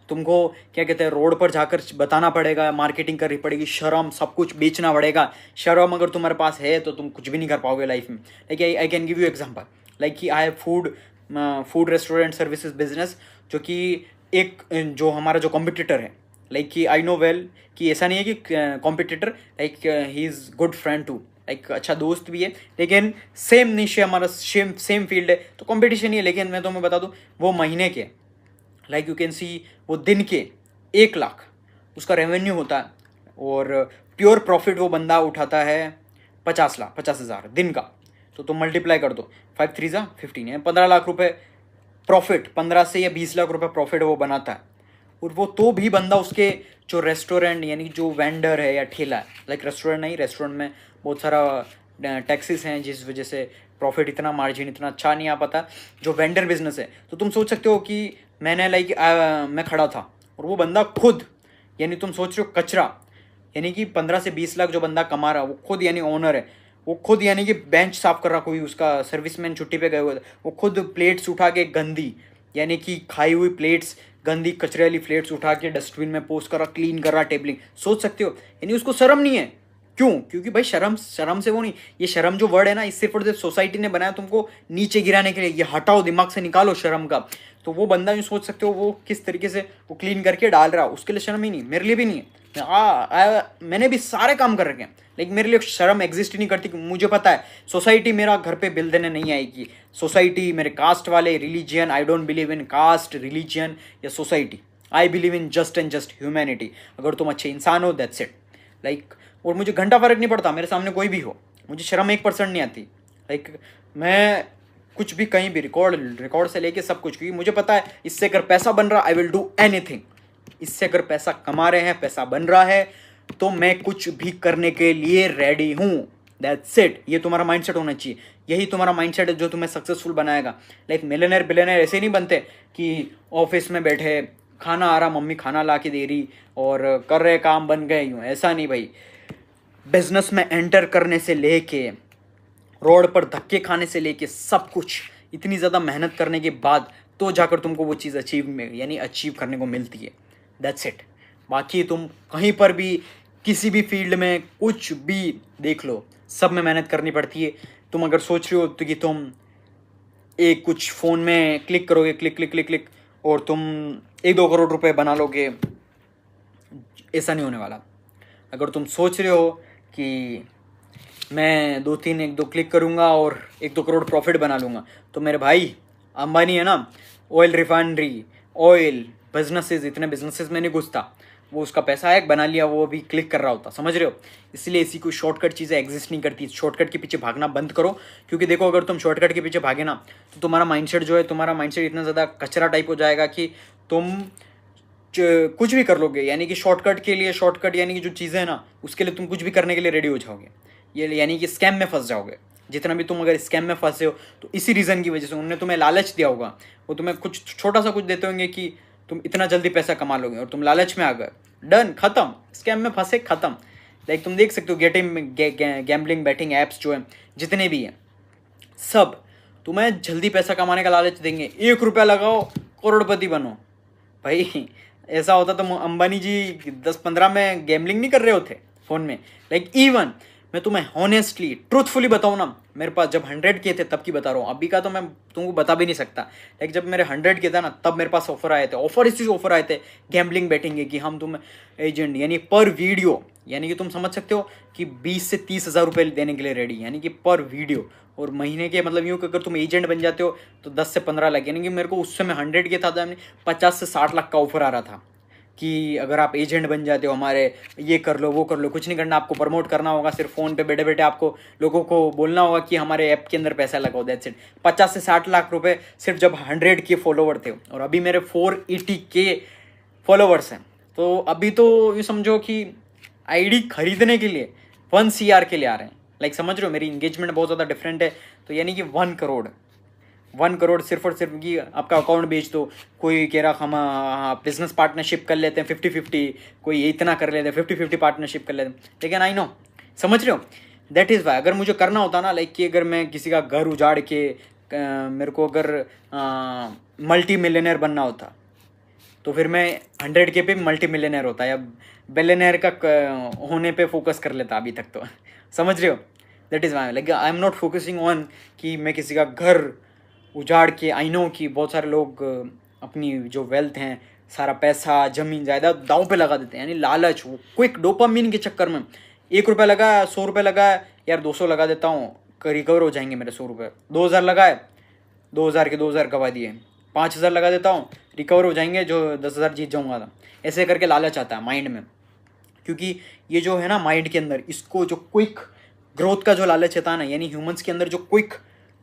तुमको क्या कहते हैं, रोड पर जाकर बताना पड़ेगा, मार्केटिंग करनी पड़ेगी, शर्म, सब कुछ बेचना पड़ेगा। शर्म अगर तुम्हारे पास है तो तुम कुछ भी नहीं कर पाओगे लाइफ में। Like I can give you example, like कि I have food restaurant services business, जो कि एक जो हमारा जो कॉम्पिटिटर है, लाइक कि आई नो वेल कि ऐसा नहीं है कि competitor, like he is good friend too, like अच्छा दोस्त भी है, लेकिन सेम निश है हमारा, सेम फील्ड है, तो कंपटीशन ही है। लेकिन मैं तुम्हें बता दूं, वो महीने के, लाइक यू कैन सी, वो दिन के 1 लाख उसका रेवेन्यू होता है, और प्योर प्रॉफिट वो बंदा उठाता है 50,000 दिन का। तो तुम मल्टीप्लाई कर दो, 5 3 जा 15 है, 15 लाख रुपए प्रॉफिट, 15 से या 20 लाख रुपए प्रॉफिट वो बनाता है। और वो तो भी बंदा उसके जो रेस्टोरेंट, यानी जो वेंडर है या ठेला है, लाइक रेस्टोरेंट नहीं, रेस्टोरेंट में बहुत सारा टैक्सेस हैं, जिस वजह से प्रॉफिट इतना, मार्जिन इतना अच्छा नहीं आ पाता। जो वेंडर बिजनेस है, तो तुम सोच सकते हो कि मैंने मैं खड़ा था और वो बंदा खुद, यानी तुम सोच रहे हो कचरा, यानी कि 15 से 20 लाख जो बंदा कमा रहा, वो खुद यानी ओनर है, वो खुद यानी कि बेंच साफ कर रहा, कोई उसका सर्विसमैन छुट्टी पे गए हुए थे, वो खुद प्लेट्स उठा के गंदी, यानी कि खाई हुई प्लेट्स, गंदी कचरे वाली प्लेट्स उठा के डस्टबिन में पोस्ट कर रहा, क्लीन कर रहा, टेबलिंग। सोच सकते हो, यानी उसको शर्म नहीं है। क्यों? क्योंकि भाई शर्म से वो नहीं, ये शर्म जो वर्ड है ना, इससे फिर सोसाइटी ने बनाया तुमको नीचे गिराने के लिए, ये हटाओ, दिमाग से निकालो शर्म का। तो वो बंदा यूँ सोच सकते हो वो किस तरीके से वो क्लीन करके डाल रहा, उसके लिए शर्म ही नहीं, मेरे लिए भी नहीं है। मैंने भी सारे काम कर रखे हैं, लेकिन मेरे लिए शर्म एग्जिस्ट ही नहीं करती। मुझे पता है सोसाइटी मेरा घर पे बिल देने नहीं आएगी। सोसाइटी, मेरे कास्ट वाले, religion, I don't believe in caste, religion या society, I believe in just and just humanity. अगर तुम अच्छे इंसान हो, दैट्स इट। लाइक, और मुझे घंटा फर्क नहीं पड़ता, मेरे सामने कोई भी हो, मुझे शर्म 1% नहीं आती। लाइक मैं कुछ भी, कहीं भी, रिकॉर्ड से लेके सब कुछ, क्योंकि मुझे पता है इससे अगर पैसा बन रहा, आई विल डू एनीथिंग। इससे अगर पैसा कमा रहे हैं, पैसा बन रहा है, तो मैं कुछ भी करने के लिए रेडी हूँ। That's it. ये तुम्हारा माइंडसेट होना चाहिए, यही तुम्हारा माइंडसेट है जो तुम्हें सक्सेसफुल बनाएगा। लाइक मिलियनेयर बिलियनेयर ऐसे नहीं बनते कि ऑफिस में बैठे, खाना आ रहा, मम्मी खाना ला के दे रही और कर रहे काम, बन गए, यूँ ऐसा नहीं भाई। बिजनेस में एंटर करने से लेके, रोड पर धक्के खाने से लेके, सब कुछ इतनी ज़्यादा मेहनत करने के बाद तो जाकर तुमको वो चीज़ अचीव करने को मिलती है। That's it. बाकी तुम कहीं पर भी, किसी भी फील्ड में कुछ भी देख लो, सब में मेहनत करनी पड़ती है। तुम अगर सोच रहे हो तो कि तुम एक कुछ फ़ोन में क्लिक करोगे, क्लिक क्लिक क्लिक क्लिक, और तुम 1-2 करोड़ रुपए बना लोगे, ऐसा नहीं होने वाला। अगर तुम सोच रहे हो कि मैं 1-2 क्लिक करूँगा और 1-2 करोड़ प्रॉफिट बना लूँगा, तो मेरे भाई अंबानी है ना, ऑयल रिफाइनरी, ऑयल बिजनेसेस, इतने बिजनेसेस में नहीं घुसता, वो उसका पैसा आया, बना लिया, वो अभी क्लिक कर रहा होता, समझ रहे हो। इसलिए इसी कोई शॉर्टकट चीज़ें एग्जिस्ट नहीं करती। शॉर्टकट के पीछे भागना बंद करो, क्योंकि देखो अगर तुम शॉर्टकट के पीछे भागे ना तो तुम्हारा माइंडसेट जो है, तुम्हारा माइंडसेट इतना ज़्यादा कचरा टाइप हो जाएगा कि तुम कुछ भी कर लोगे। यानी कि शॉर्टकट के लिए, शॉर्टकट यानी कि जो चीज़ें हैं ना, उसके लिए तुम कुछ भी करने के लिए रेडी हो जाओगे। ये यानी कि स्कैम में फंस जाओगे। जितना भी तुम अगर स्कैम में फंसे हो तो इसी रीज़न की वजह से उन्होंने तुम्हें लालच दिया होगा। वो तुम्हें कुछ छोटा सा कुछ देते होंगे कि तुम इतना जल्दी पैसा कमा लोगे, और तुम लालच में आ गए, डन, खत्म, स्कैम में फंसे, खत्म। लाइक तुम देख सकते हो गैम्बलिंग बैटिंग ऐप्स जो हैं, जितने भी हैं, सब तुम्हें जल्दी पैसा कमाने का लालच देंगे। 1 रुपया लगाओ, करोड़पति बनो। भाई ऐसा होता तो अंबानी जी 10-15 में गैम्बलिंग नहीं कर रहे होते फ़ोन में। लाइक इवन मैं तुम्हें हॉनेस्टली ट्रूथफुली बताऊँ ना, मेरे पास जब 100 के थे तब की बता रहा हूँ, अभी का तो मैं तुमको बता भी नहीं सकता। लाइक जब मेरे 100 के था ना, तब मेरे पास ऑफर आए थे, ऑफर आए थे गैम्बलिंग बैटिंग के, कि हम तुम्हें एजेंट यानी पर वीडियो, यानी कि तुम समझ सकते हो कि 20 से 30 हज़ार रुपये देने के लिए रेडी, यानी कि पर वीडियो। और महीने के मतलब यूँ कि अगर तुम एजेंट बन जाते हो तो 10 से 15 लाख, यानी कि मेरे को उस समय 100 के था, 50 से 60 लाख का ऑफर आ रहा था कि अगर आप एजेंट बन जाते हो हमारे, ये कर लो, वो कर लो, कुछ नहीं करना, आपको प्रमोट करना होगा, सिर्फ फ़ोन पे बैठे बैठे आपको लोगों को बोलना होगा कि हमारे ऐप के अंदर पैसा लगाओ, दैट्स इट। 50 से 60 लाख रुपए सिर्फ जब 100 के फॉलोवर थे, और अभी मेरे 480 के फॉलोवर्स हैं। तो अभी तो ये समझो कि आईडी खरीदने के लिए 1 CR के लिए आ रहे हैं। लाइक समझ रहे हो, मेरी इंगेजमेंट बहुत ज़्यादा डिफरेंट है। तो यानी कि 1 करोड़ सिर्फ और सिर्फ कि आपका अकाउंट बेच दो। कोई कह रहा हम बिजनेस पार्टनरशिप कर लेते हैं 50-50, कोई इतना कर लेते हैं 50-50 पार्टनरशिप कर लेते हैं। लेकिन आई नो, समझ रहे हो, दैट इज़ वाई अगर मुझे करना होता ना, लाइक कि अगर मैं किसी का घर उजाड़ के मेरे को अगर मल्टी मिलियनर बनना होता तो फिर मैं 100 के पे मल्टी मिलियनर होता, या बिलियनर का होने पे फोकस कर लेता अभी तक तो। समझ रहे हो, that is why like I am not focusing on कि मैं किसी का घर उजाड़ के। आई नो कि बहुत सारे लोग अपनी जो वेल्थ हैं, सारा पैसा, ज़मीन जायदाद दांव पे लगा देते हैं, यानी लालच, वो क्विक डोपामिन के चक्कर में। 1 रुपया लगाया, 100 रुपये लगाया, यार 200 लगा देता हूँ, रिकवर हो जाएंगे मेरे 100 रुपये। 2000 लगाए, 2000 के 2000 गवा दिए। 5000 लगा देता हूँ, रिकवर हो जाएंगे, जो 10,000 जीत जाऊँगा था। ऐसे करके लालच आता है माइंड में, क्योंकि ये जो है ना माइंड के अंदर, इसको जो क्विक ग्रोथ का जो लालच आता है ना, यानी ह्यूमंस के अंदर जो क्विक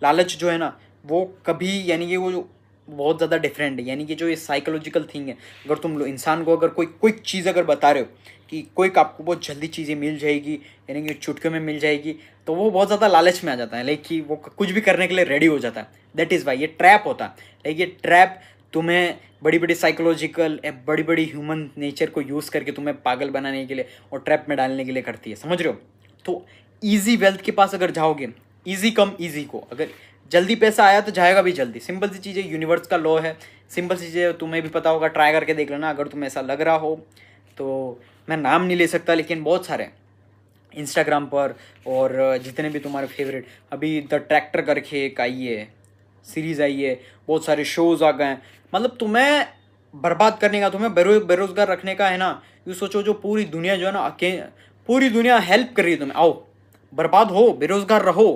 लालच जो है ना, वो कभी, यानी कि वो जो बहुत ज़्यादा डिफरेंट है। यानी कि जो ये साइकोलॉजिकल थिंग है, अगर तुम इंसान को अगर कोई क्विक चीज़ अगर बता रहे हो कि क्विक आपको बहुत जल्दी चीज़ें मिल जाएगी, यानी कि चुटकियों में मिल जाएगी, तो वो बहुत ज़्यादा लालच में आ जाता है। लाइक कि वो कुछ भी करने के लिए रेडी हो जाता है। दैट इज़ वाई ये ट्रैप होता है। लाइक ये ट्रैप तुम्हें बड़ी बड़ी साइकोलॉजिकल, बड़ी बड़ी ह्यूमन नेचर को यूज़ करके तुम्हें पागल बनाने के लिए और ट्रैप में डालने के लिए करती है, समझ रहे हो। तो ईजी वेल्थ के पास अगर जाओगे, ईजी कम ईजी को, अगर जल्दी पैसा आया तो जाएगा भी जल्दी। सिंपल सी चीज़ें, यूनिवर्स का लॉ है, सिंपल सी चीज़ें, तुम्हें भी पता होगा, ट्राई करके देख लेना अगर तुम्हें ऐसा लग रहा हो तो। मैं नाम नहीं ले सकता, लेकिन बहुत सारे इंस्टाग्राम पर और जितने भी तुम्हारे फेवरेट, अभी द ट्रैक्टर करके एक आई है, सीरीज़ आई है, बहुत सारे शोज़ आ गए हैं। मतलब तुम्हें बर्बाद करने का, तुम्हें बेरोज़गार रखने का है ना। यूँ सोचो, जो पूरी दुनिया जो है ना, पूरी दुनिया हेल्प कर रही है तुम्हें, आओ बर्बाद हो, बेरोज़गार रहो।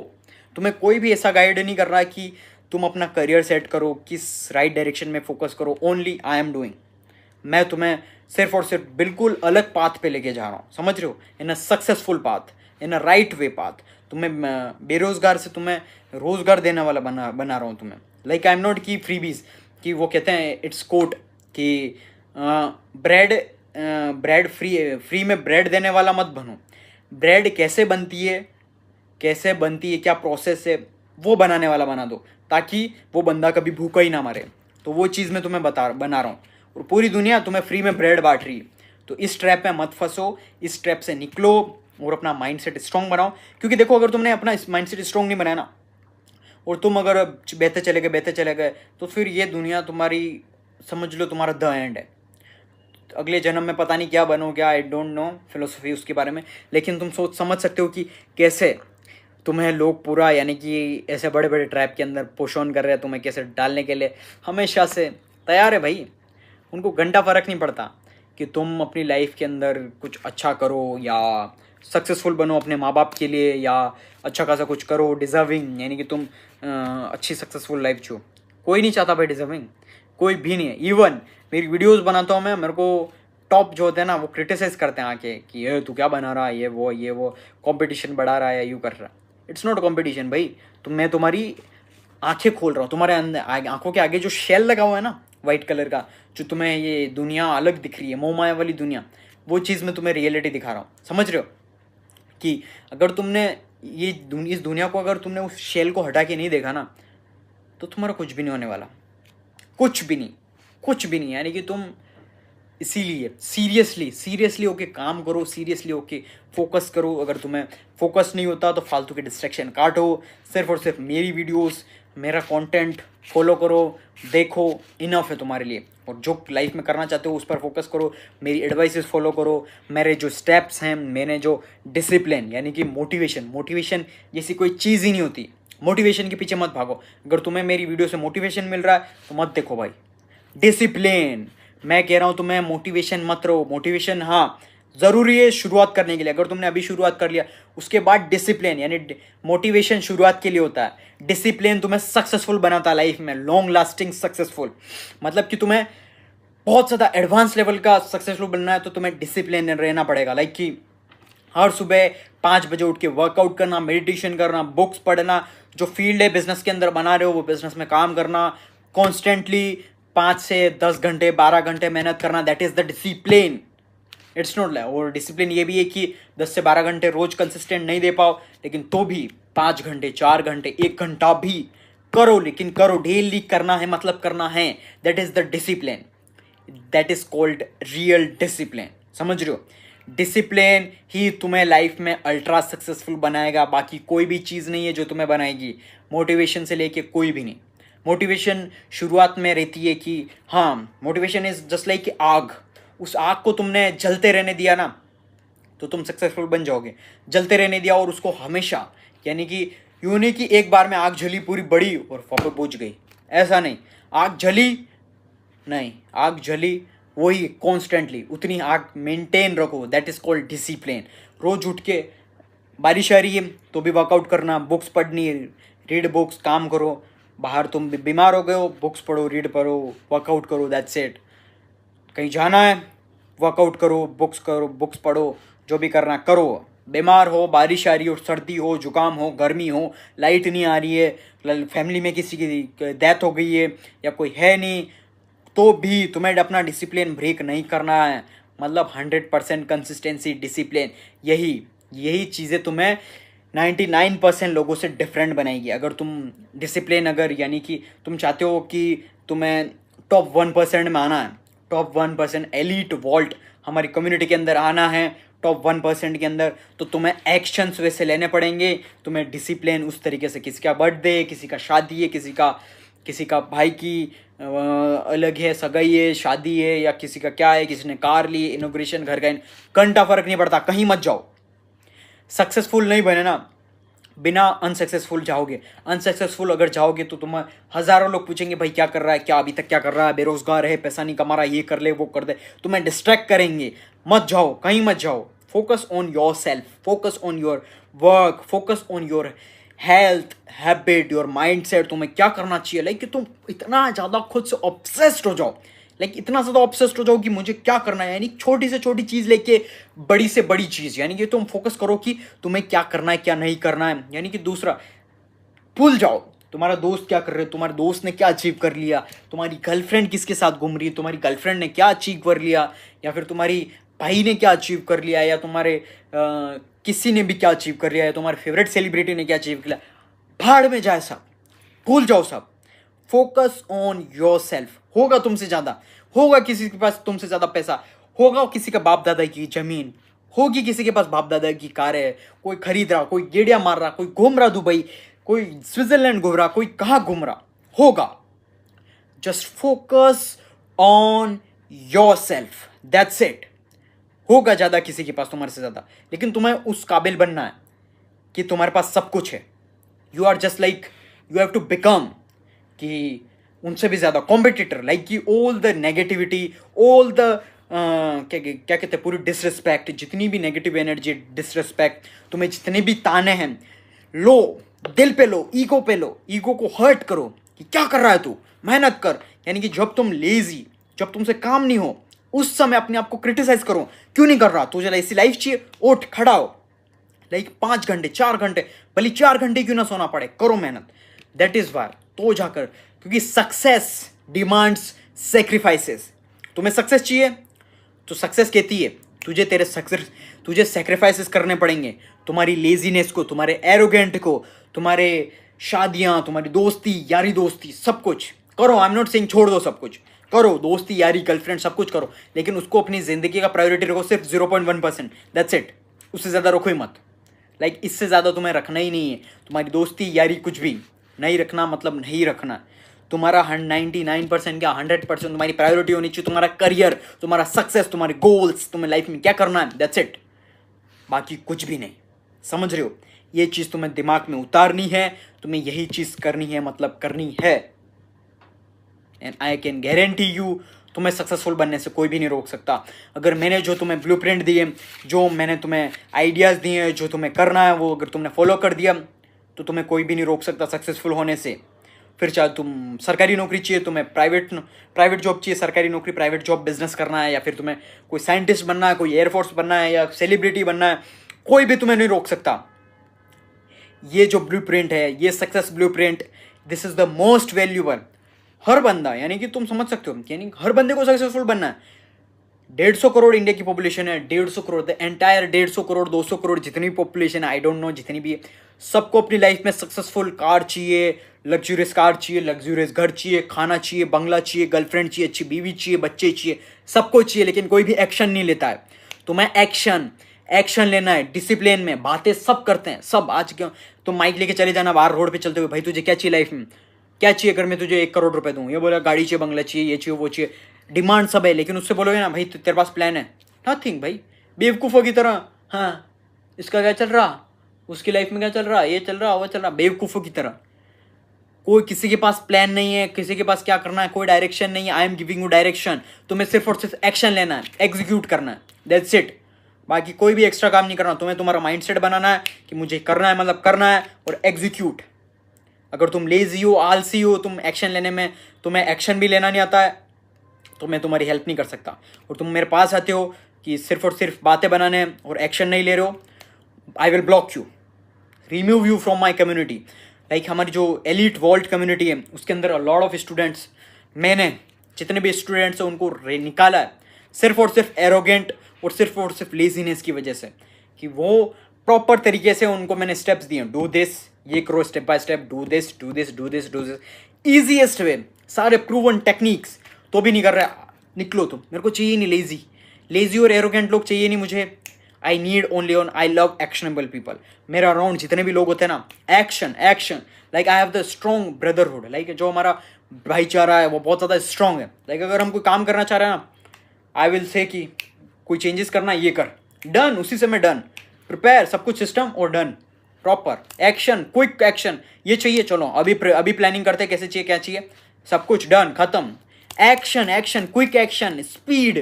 तुम्हें कोई भी ऐसा गाइड नहीं कर रहा है कि तुम अपना करियर सेट करो, किस राइट डायरेक्शन में फोकस करो। ओनली आई एम डूइंग, मैं तुम्हें सिर्फ और सिर्फ बिल्कुल अलग पाथ पे लेके जा रहा हूँ, समझ रहे हो, in a successful path, in a right way path. तुम्हें बेरोज़गार से तुम्हें रोज़गार देने वाला बना रहा हूँ तुम्हें। लाइक आई एम नॉट की फ्रीबीज, कि वो कहते हैं, इट्स कोट कि ब्रेड फ्री में ब्रेड देने वाला मत बनो। ब्रेड कैसे बनती है, क्या प्रोसेस है, वो बनाने वाला बना दो, ताकि वो बंदा कभी भूखा ही ना मरे। तो वो चीज़ मैं तुम्हें बना रहा हूँ, और पूरी दुनिया तुम्हें फ्री में ब्रेड बांट रही है। तो इस ट्रैप में मत फंसो, इस ट्रैप से निकलो और अपना माइंडसेट स्ट्रॉन्ग बनाओ। क्योंकि देखो, अगर तुमने अपना माइंडसेट स्ट्रॉन्ग नहीं बनाया ना, और तुम अगर बहते चले गए, तो फिर ये दुनिया तुम्हारी, समझ लो, तुम्हारा द एंड है। अगले जन्म में पता नहीं क्या बनोगे, आई डोंट नो फिलोसफी उसके बारे में, लेकिन तुम समझ सकते हो कि कैसे तुम्हें लोग पूरा, यानी कि ऐसे बड़े बड़े ट्रैप के अंदर पुश ऑन कर रहे हैं, तुम्हें कैसे डालने के लिए हमेशा से तैयार है भाई। उनको घंटा फ़र्क नहीं पड़ता कि तुम अपनी लाइफ के अंदर कुछ अच्छा करो या सक्सेसफुल बनो अपने माँ बाप के लिए, या अच्छा खासा कुछ करो डिज़र्विंग, यानी कि तुम अच्छी सक्सेसफुल लाइफ जियो। कोई नहीं चाहता भाई डिज़र्विंग, कोई भी नहीं है। इवन मेरी वीडियोस बनाता हूँ मैं, मेरे को टॉप जो होते हैं ना वो क्रिटिसाइज करते हैं आके कि ये तू क्या बना रहा है, ये वो कंपटीशन बढ़ा रहा है, यूँ कर रहा है। इट्स नॉट कंपटीशन भाई, मैं तुम्हारी आंखें खोल रहा हूँ, तुम्हारे अंदर आंखों के आगे जो शेल लगा हुआ है ना वाइट कलर का, जो तुम्हें ये दुनिया अलग दिख रही है, मोह माया वाली दुनिया, वो चीज़ मैं तुम्हें रियलिटी दिखा रहा हूँ। समझ रहे हो कि अगर तुमने इस दुनिया को अगर तुमने उस शेल को हटा के नहीं देखा ना, तो तुम्हारा कुछ भी नहीं होने वाला, कुछ भी नहीं, कुछ भी नहीं। यानी कि तुम इसीलिए सीरियसली होके काम करो, सीरियसली होके फोकस करो। अगर तुम्हें फोकस नहीं होता तो फालतू के डिस्ट्रैक्शन काटो, सिर्फ और सिर्फ मेरी वीडियोस, मेरा कंटेंट फॉलो करो, देखो, इनफ है तुम्हारे लिए। और जो लाइफ में करना चाहते हो उस पर फोकस करो, मेरी एडवाइसेस फॉलो करो, मेरे जो स्टेप्स हैं, मैंने जो डिसिप्लिन यानी कि मोटिवेशन जैसी कोई चीज़ ही नहीं होती। मोटिवेशन के पीछे मत भागो। अगर तुम्हें मेरी वीडियो से मोटिवेशन मिल रहा है तो मत देखो भाई। डिसिप्लिन, मैं कह रहा हूँ तुम्हें मोटिवेशन मत रहो। मोटिवेशन हाँ ज़रूरी है शुरुआत करने के लिए, अगर तुमने अभी शुरुआत कर लिया। उसके बाद डिसिप्लिन, यानी मोटिवेशन शुरुआत के लिए होता है, डिसिप्लिन तुम्हें सक्सेसफुल बनाता है लाइफ में, लॉन्ग लास्टिंग सक्सेसफुल। मतलब कि तुम्हें बहुत ज़्यादा एडवांस लेवल का सक्सेसफुल बनना है तो तुम्हें डिसिप्लिन रहना पड़ेगा। लाइक कि हर सुबह 5 बजे उठ के वर्कआउट करना, मेडिटेशन करना, बुक्स पढ़ना, जो फील्ड है बिजनेस के अंदर बना रहे हो वो बिजनेस में काम करना, कॉन्स्टेंटली 5 से 10 घंटे 12 घंटे मेहनत करना, that is the discipline. It's not like, और डिसिप्लिन ये भी है कि 10 से 12 घंटे रोज कंसिस्टेंट नहीं दे पाओ, लेकिन तो भी 5 घंटे 4 घंटे 1 घंटा भी करो, लेकिन करो, डेली करना है, मतलब करना है। That is the discipline, that is called real discipline. समझ रहे हो? डिसिप्लिन ही तुम्हें लाइफ में अल्ट्रा सक्सेसफुल बनाएगा, बाकी कोई भी चीज़ नहीं है जो तुम्हें बनाएगी। मोटिवेशन से लेके कोई भी नहीं। मोटिवेशन शुरुआत में रहती है कि हाँ, मोटिवेशन इज जस्ट लाइक आग। उस आग को तुमने जलते रहने दिया ना तो तुम सक्सेसफुल बन जाओगे। जलते रहने दिया और उसको हमेशा, यानी कि यूं नहीं कि एक बार में आग जली पूरी बड़ी और वापस बुझ गई, ऐसा नहीं। आग जली नहीं, आग जली वही कॉन्स्टेंटली, उतनी आग मेंटेन रखो, दैट इज कॉल्ड डिसिप्लिन। रोज उठ के बारिश आ रही है तो भी वर्कआउट करना, बुक्स पढ़नी, रीड बुक्स, काम करो। बाहर तुम बीमार हो गए हो, बुक्स पढ़ो, रीड पढ़ो, वर्कआउट करो, दैट्स इट। कहीं जाना है वर्कआउट करो, बुक्स पढ़ो, जो भी करना करो। बीमार हो, बारिश आ रही हो, सर्दी हो, जुकाम हो, गर्मी हो, लाइट नहीं आ रही है, फैमिली में किसी की डेथ हो गई है या कोई है नहीं, तो भी तुम्हें अपना डिसिप्लिन ब्रेक नहीं करना है। मतलब 100% कंसिस्टेंसी, डिसिप्लिन, यही चीज़ें तुम्हें 99% लोगों से डिफरेंट बनाएगी। अगर तुम डिसिप्लिन, अगर यानी कि तुम चाहते हो कि तुम्हें टॉप 1% में आना है, टॉप 1% एलीट वॉल्ट हमारी कम्युनिटी के अंदर आना है, टॉप 1% के अंदर, तो तुम्हें एक्शंस वैसे लेने पड़ेंगे। तुम्हें डिसिप्लिन उस तरीके से, किसी का बर्थडे, किसी का शादी है, किसी का भाई की अलग है, सगाई है, शादी है, या किसी का क्या है, किसी ने कार ली, इनोग्रेशन, घर का घंटा फर्क नहीं पड़ता, कहीं मत जाओ। सक्सेसफुल नहीं बने ना, बिना अनसक्सेसफुल जाओगे। अनसक्सेसफुल अगर जाओगे तो तुम्हें हज़ारों लोग पूछेंगे भाई क्या कर रहा है, क्या अभी तक क्या कर रहा है, बेरोजगार है, पैसा नहीं कमा रहा, ये कर ले, वो कर दे, तुम्हें डिस्ट्रैक्ट करेंगे। मत जाओ, कहीं मत जाओ। Focus on your self, focus on your work, focus on your health, habit, your mind set. तुम्हें क्या करना चाहिए, लाइक कि तुम इतना ज़्यादा खुद से ऑब्सेस्ड हो जाओ, लाइक इतना ज़्यादा ऑब्सेस्ड हो जाओ कि मुझे क्या करना है, यानी छोटी से छोटी चीज़ लेके बड़ी से बड़ी चीज़, यानी कि तुम फोकस करो कि तुम्हें क्या करना है, क्या नहीं करना है। यानी कि दूसरा, भूल जाओ तुम्हारा दोस्त क्या कर रहे हो, तुम्हारे दोस्त ने क्या अचीव कर लिया, तुम्हारी गर्लफ्रेंड किसके साथ घूम रही है, तुम्हारी गर्लफ्रेंड ने क्या अचीव कर लिया, या फिर तुम्हारी भाई ने क्या अचीव कर लिया, या तुम्हारे किसी ने भी क्या अचीव कर लिया है, तुम्हारे फेवरेट सेलिब्रिटी ने क्या अचीव किया। भाड़ में जाए सब, भूल जाओ सब। Focus on your self. होगा तुमसे ज़्यादा, होगा किसी के पास तुमसे ज़्यादा पैसा, होगा किसी का बाप दादा की ज़मीन, होगी किसी के पास बाप दादा की कार है, कोई खरीद रहा, कोई गेड़िया मार रहा, कोई घूम रहा दुबई, कोई स्विट्जरलैंड घूम रहा, कोई कहाँ घूम रहा, होगा। Just focus on your self, that's it. होगा ज़्यादा किसी के पास तुम्हारे से ज़्यादा, लेकिन तुम्हें उस काबिल बनना है कि तुम्हारे पास सब कुछ है। You are just like, you have to become कि उनसे भी ज़्यादा कॉम्पिटिटर, लाइक कि all the negativity, all the क्या कहते हैं, पूरी डिसरिस्पेक्ट, जितनी भी नेगेटिव एनर्जी, डिसरिस्पेक्ट, तुम्हें जितने भी ताने हैं, लो, दिल पे लो, ईगो पे लो, ईगो को हर्ट करो कि क्या कर रहा है तू, मेहनत कर। यानी कि जब तुम लेजी, जब तुमसे काम नहीं हो, उस समय अपने आप को क्रिटिसाइज करो, क्यों नहीं कर रहा, तुझे ऐसी लाइफ चाहिए, उठ खड़ा हो, लाइक 5 घंटे 4 घंटे, भले 4 घंटे क्यों ना सोना पड़े, करो मेहनत। दैट इज वार, तो जाकर, क्योंकि सक्सेस डिमांड्स सेक्रीफाइसेस। तुम्हें सक्सेस चाहिए तो सक्सेस कहती है तुझे सेक्रीफाइसेस करने पड़ेंगे, तुम्हारी लेजीनेस को, तुम्हारे एरोगेंट को, तुम्हारे शादियां, तुम्हारी दोस्ती यारी दोस्ती, सब कुछ करो। आई एम नॉट सेइंग छोड़ दो, सब कुछ करो, दोस्ती यारी गर्लफ्रेंड सब कुछ करो, लेकिन उसको अपनी जिंदगी का प्रायोरिटी रखो सिर्फ 0.1%, दैट्स इट। उससे ज़्यादा रखो ही मत, लाइक इससे ज़्यादा तुम्हें रखना ही नहीं है। तुम्हारी दोस्ती यारी कुछ भी नहीं रखना, मतलब नहीं रखना। तुम्हारा 99% क्या 100% तुम्हारी प्रायोरिटी होनी चाहिए, तुम्हारा करियर, तुम्हारा सक्सेस, तुम्हारे गोल्स, तुम्हें लाइफ में क्या करना है, दैट्स इट, बाकी कुछ भी नहीं। समझ रहे हो? ये चीज़ तुम्हें दिमाग में उतारनी है, तुम्हें यही चीज़ करनी है, मतलब करनी है। And I can guarantee you, तुम्हें सक्सेसफुल बनने से कोई भी नहीं रोक सकता। अगर मैंने जो तुम्हें ब्लूप्रिंट दिए, जो मैंने तुम्हें आइडियाज़ दिए, जो तुम्हें करना है, वो अगर तुमने फॉलो कर दिया तो तुम्हें कोई भी नहीं रोक सकता सक्सेसफुल होने से। फिर चाहे तुम सरकारी नौकरी चाहिए, तुम्हें प्राइवेट जॉब चाहिए, सरकारी नौकरी, प्राइवेट जॉब, बिजनेस करना है, या फिर तुम्हें कोई साइंटिस्ट बनना है, कोई एयरफोर्स बनना है, या सेलिब्रिटी बनना है, कोई भी तुम्हें नहीं रोक सकता। ये जो ब्लूप्रिंट है, ये success blueprint, this is the most valuable. हर बंदा, यानी कि तुम समझ सकते हो, यानी हर बंदे को सक्सेसफुल बनना है। 150 करोड़ इंडिया की पॉपुलेशन है, 150 करोड़, द एंटायर 150 करोड़ 200 करोड़ जितनी भी पॉपुलेशन है, आई डोंट नो, जितनी भी है, सबको अपनी लाइफ में सक्सेसफुल कार चाहिए, लग्जूरियस कार चाहिए, लग्जूरियस घर चाहिए, खाना चाहिए, बंगला चाहिए, गर्लफ्रेंड चाहिए, अच्छी बीवी चाहिए, बच्चे चाहिए, सबको चाहिए, लेकिन कोई भी एक्शन नहीं लेता है। तुम्हें एक्शन लेना है, डिसिप्लिन में। बातें सब करते हैं, सब। आज क्यों तुम माइक लेके चले जाना बाहर रोड पे चलते हुए, भाई तुझे क्या चाहिए लाइफ में, क्या चाहिए, अगर मैं तुझे 1 करोड़ रुपए दूँ, ये बोला गाड़ी चाहिए, बंगला चाहिए, ये चाहिए, वो चाहिए, डिमांड सब है, लेकिन उससे बोलोगे ना भाई तेरे पास प्लान है, नथिंग भाई, बेवकूफ़ों की तरह। हाँ, इसका क्या चल रहा, उसकी लाइफ में क्या चल रहा, ये चल रहा, वो चल रहा, बेवकूफ़ों की तरह। कोई किसी के पास प्लान नहीं है, किसी के पास क्या करना है, कोई डायरेक्शन नहीं है। I am giving you direction, तुम्हें सिर्फ और सिर्फ एक्शन लेना है, एग्जीक्यूट करना है, दैट्स इट। बाकी कोई भी एक्स्ट्रा काम नहीं करना, तुम्हें तुम्हारा माइंडसेट बनाना है कि मुझे करना है, मतलब करना है, और एग्जीक्यूट। अगर तुम लेजी हो, आलसी हो, तुम एक्शन लेने में, तुम्हें एक्शन भी लेना नहीं आता है, तो मैं तुम्हारी हेल्प नहीं कर सकता। और तुम मेरे पास आते हो कि सिर्फ और सिर्फ बातें बनाने और एक्शन नहीं ले रहे हो, I will block you, remove you from my community. Like हमारी जो एलिट वॉल्ट कम्युनिटी है, उसके अंदर अ लॉट ऑफ स्टूडेंट्स, मैंने जितने भी स्टूडेंट्स हैं उनको निकाला है, सिर्फ और सिर्फ एरोगेंट और सिर्फ लेजीनेस की वजह से, कि वो प्रॉपर तरीके से उनको मैंने स्टेप्स दिए, डू दिस, ये करो step by step, do this do this do this do this, easiest वे, सारे प्रूवन टेक्निक्स, तो भी नहीं कर रहे, निकलो तुम। मेरे को चाहिए नहीं लेजी और एरोगेंट लोग चाहिए नहीं मुझे। I need only on, I love actionable people. मेरे अराउंड जितने भी लोग होते हैं ना, action, like I have the strong brotherhood, like जो हमारा भाईचारा है वो बहुत ज़्यादा स्ट्रॉन्ग है। लाइक अगर हम कोई काम करना चाह रहे हैं ना, आई विल से कि कोई चेंजेस करना, ये कर, डन, उसी से मैं डन, प्रिपेयर, सब कुछ सिस्टम और done, proper action, quick action, ये चाहिए, चलो अभी प्लानिंग करते हैं, कैसे चाहिए, क्या चाहिए, सब कुछ डन, खत्म। Action, quick action, speed.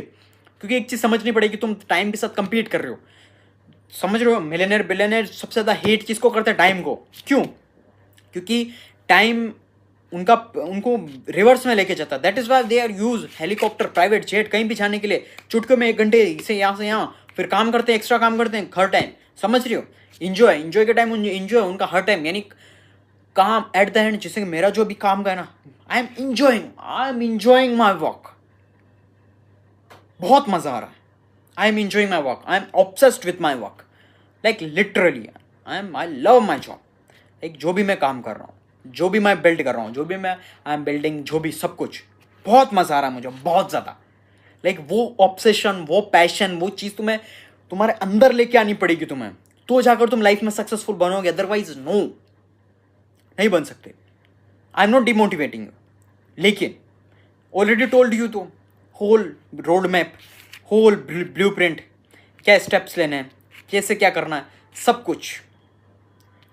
क्योंकि एक चीज़ समझनी पड़ेगी, तुम टाइम के साथ कंपीट कर रहे हो, समझ रहे हो? मिलियनेयर बिलियनेयर सबसे ज़्यादा हेट किसको करते हैं? टाइम को। क्यों? क्योंकि टाइम उनको रिवर्स में लेके जाता है। That is why they are use helicopter, private jet, कहीं भी जाने के लिए चुटके में 1 घंटे से यहाँ, फिर काम करते हैं, एक्स्ट्रा काम करते हैं हर टाइम, समझ रही हो? इंजॉय के टाइम इंजॉय उनका हर टाइम, यानी काम एट द एंड, जैसे मेरा जो भी काम का है ना, I am enjoying my work, बहुत मज़ा आ रहा है, I am enjoying my work, I am obsessed with my work, like literally I love my job. Like जो भी मैं काम कर रहा हूँ, जो भी मैं बिल्ड कर रहा हूँ, जो भी मैं आई एम बिल्डिंग, जो भी सब कुछ, बहुत मज़ा आ रहा है मुझे, बहुत ज़्यादा। लाइक वो ऑब्सेशन, वो पैशन, वो चीज़ तुम्हारे अंदर लेके आनी पड़ेगी तुम्हें, तो जाकर तुम लाइफ में सक्सेसफुल बनोगे, अदरवाइज नो, नहीं बन सकते। आई एम नॉट डिमोटिवेटिंग, लेकिन ऑलरेडी टोल्ड यू, तो whole road map, whole blueprint, क्या स्टेप्स लेने हैं, कैसे क्या करना है, सब कुछ।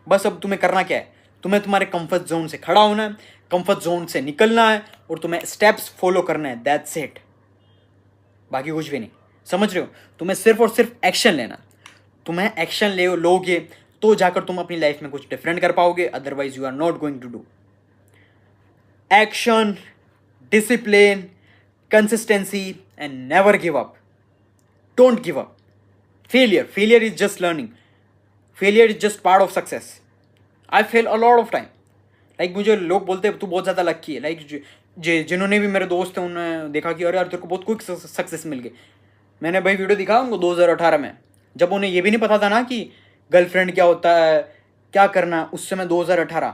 बस अब तुम्हें करना क्या है, तुम्हें तुम्हारे कंफर्ट जोन से खड़ा होना है, कंफर्ट जोन से निकलना है, और तुम्हें स्टेप्स फॉलो करना है, दैट्स इट, बाकी कुछ भी नहीं। समझ रहे हो? तुम्हें सिर्फ और सिर्फ एक्शन लेना, तुम्हें एक्शन लोगे तो जाकर तुम अपनी लाइफ में कुछ डिफरेंट कर पाओगे, otherwise you are not going to do. Action, discipline, consistency and never give up. Don't give up. Failure is just learning. Failure is just part of success. I fail a lot of time. Like मुझे लोग बोलते हैं तू बहुत ज़्यादा लक्की है. Like जिन्होंने भी मेरे दोस्त हैं उन्होंने देखा कि अरे यार तेरे को बहुत क्विक सक्सेस मिल गई. मैंने भाई वीडियो दिखा उनको 2018 में, जब उन्हें ये भी नहीं पता था ना कि गर्लफ्रेंड क्या होता है, क्या करना है. उससे मैं 2018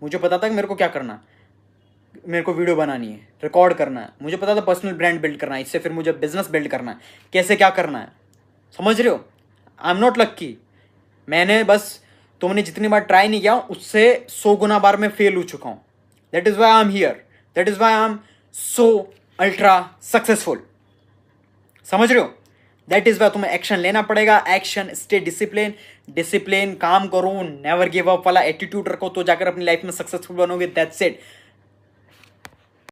मुझे पता था कि मेरे को क्या करना है. मेरे को वीडियो बनानी है, रिकॉर्ड करना है. मुझे पता था पर्सनल ब्रांड बिल्ड करना है, इससे फिर मुझे बिजनेस बिल्ड करना है, कैसे क्या करना है. समझ रहे हो. आई एम नॉट लक्की. मैंने बस तुमने जितनी बार ट्राई नहीं किया उससे 100 गुना बार मैं फेल हो चुका हूँ. That is Y I am here. That is Y I am so ultra successful. समझ रहे हो. दैट इज़ वाई तुम्हें एक्शन लेना पड़ेगा. Action, stay discipline. डिसिप्लिन, काम करो, नेवर गिव अप वाला एटीट्यूड रखो, तो जाकर अपनी लाइफ में सक्सेसफुल बनोगे. That's it.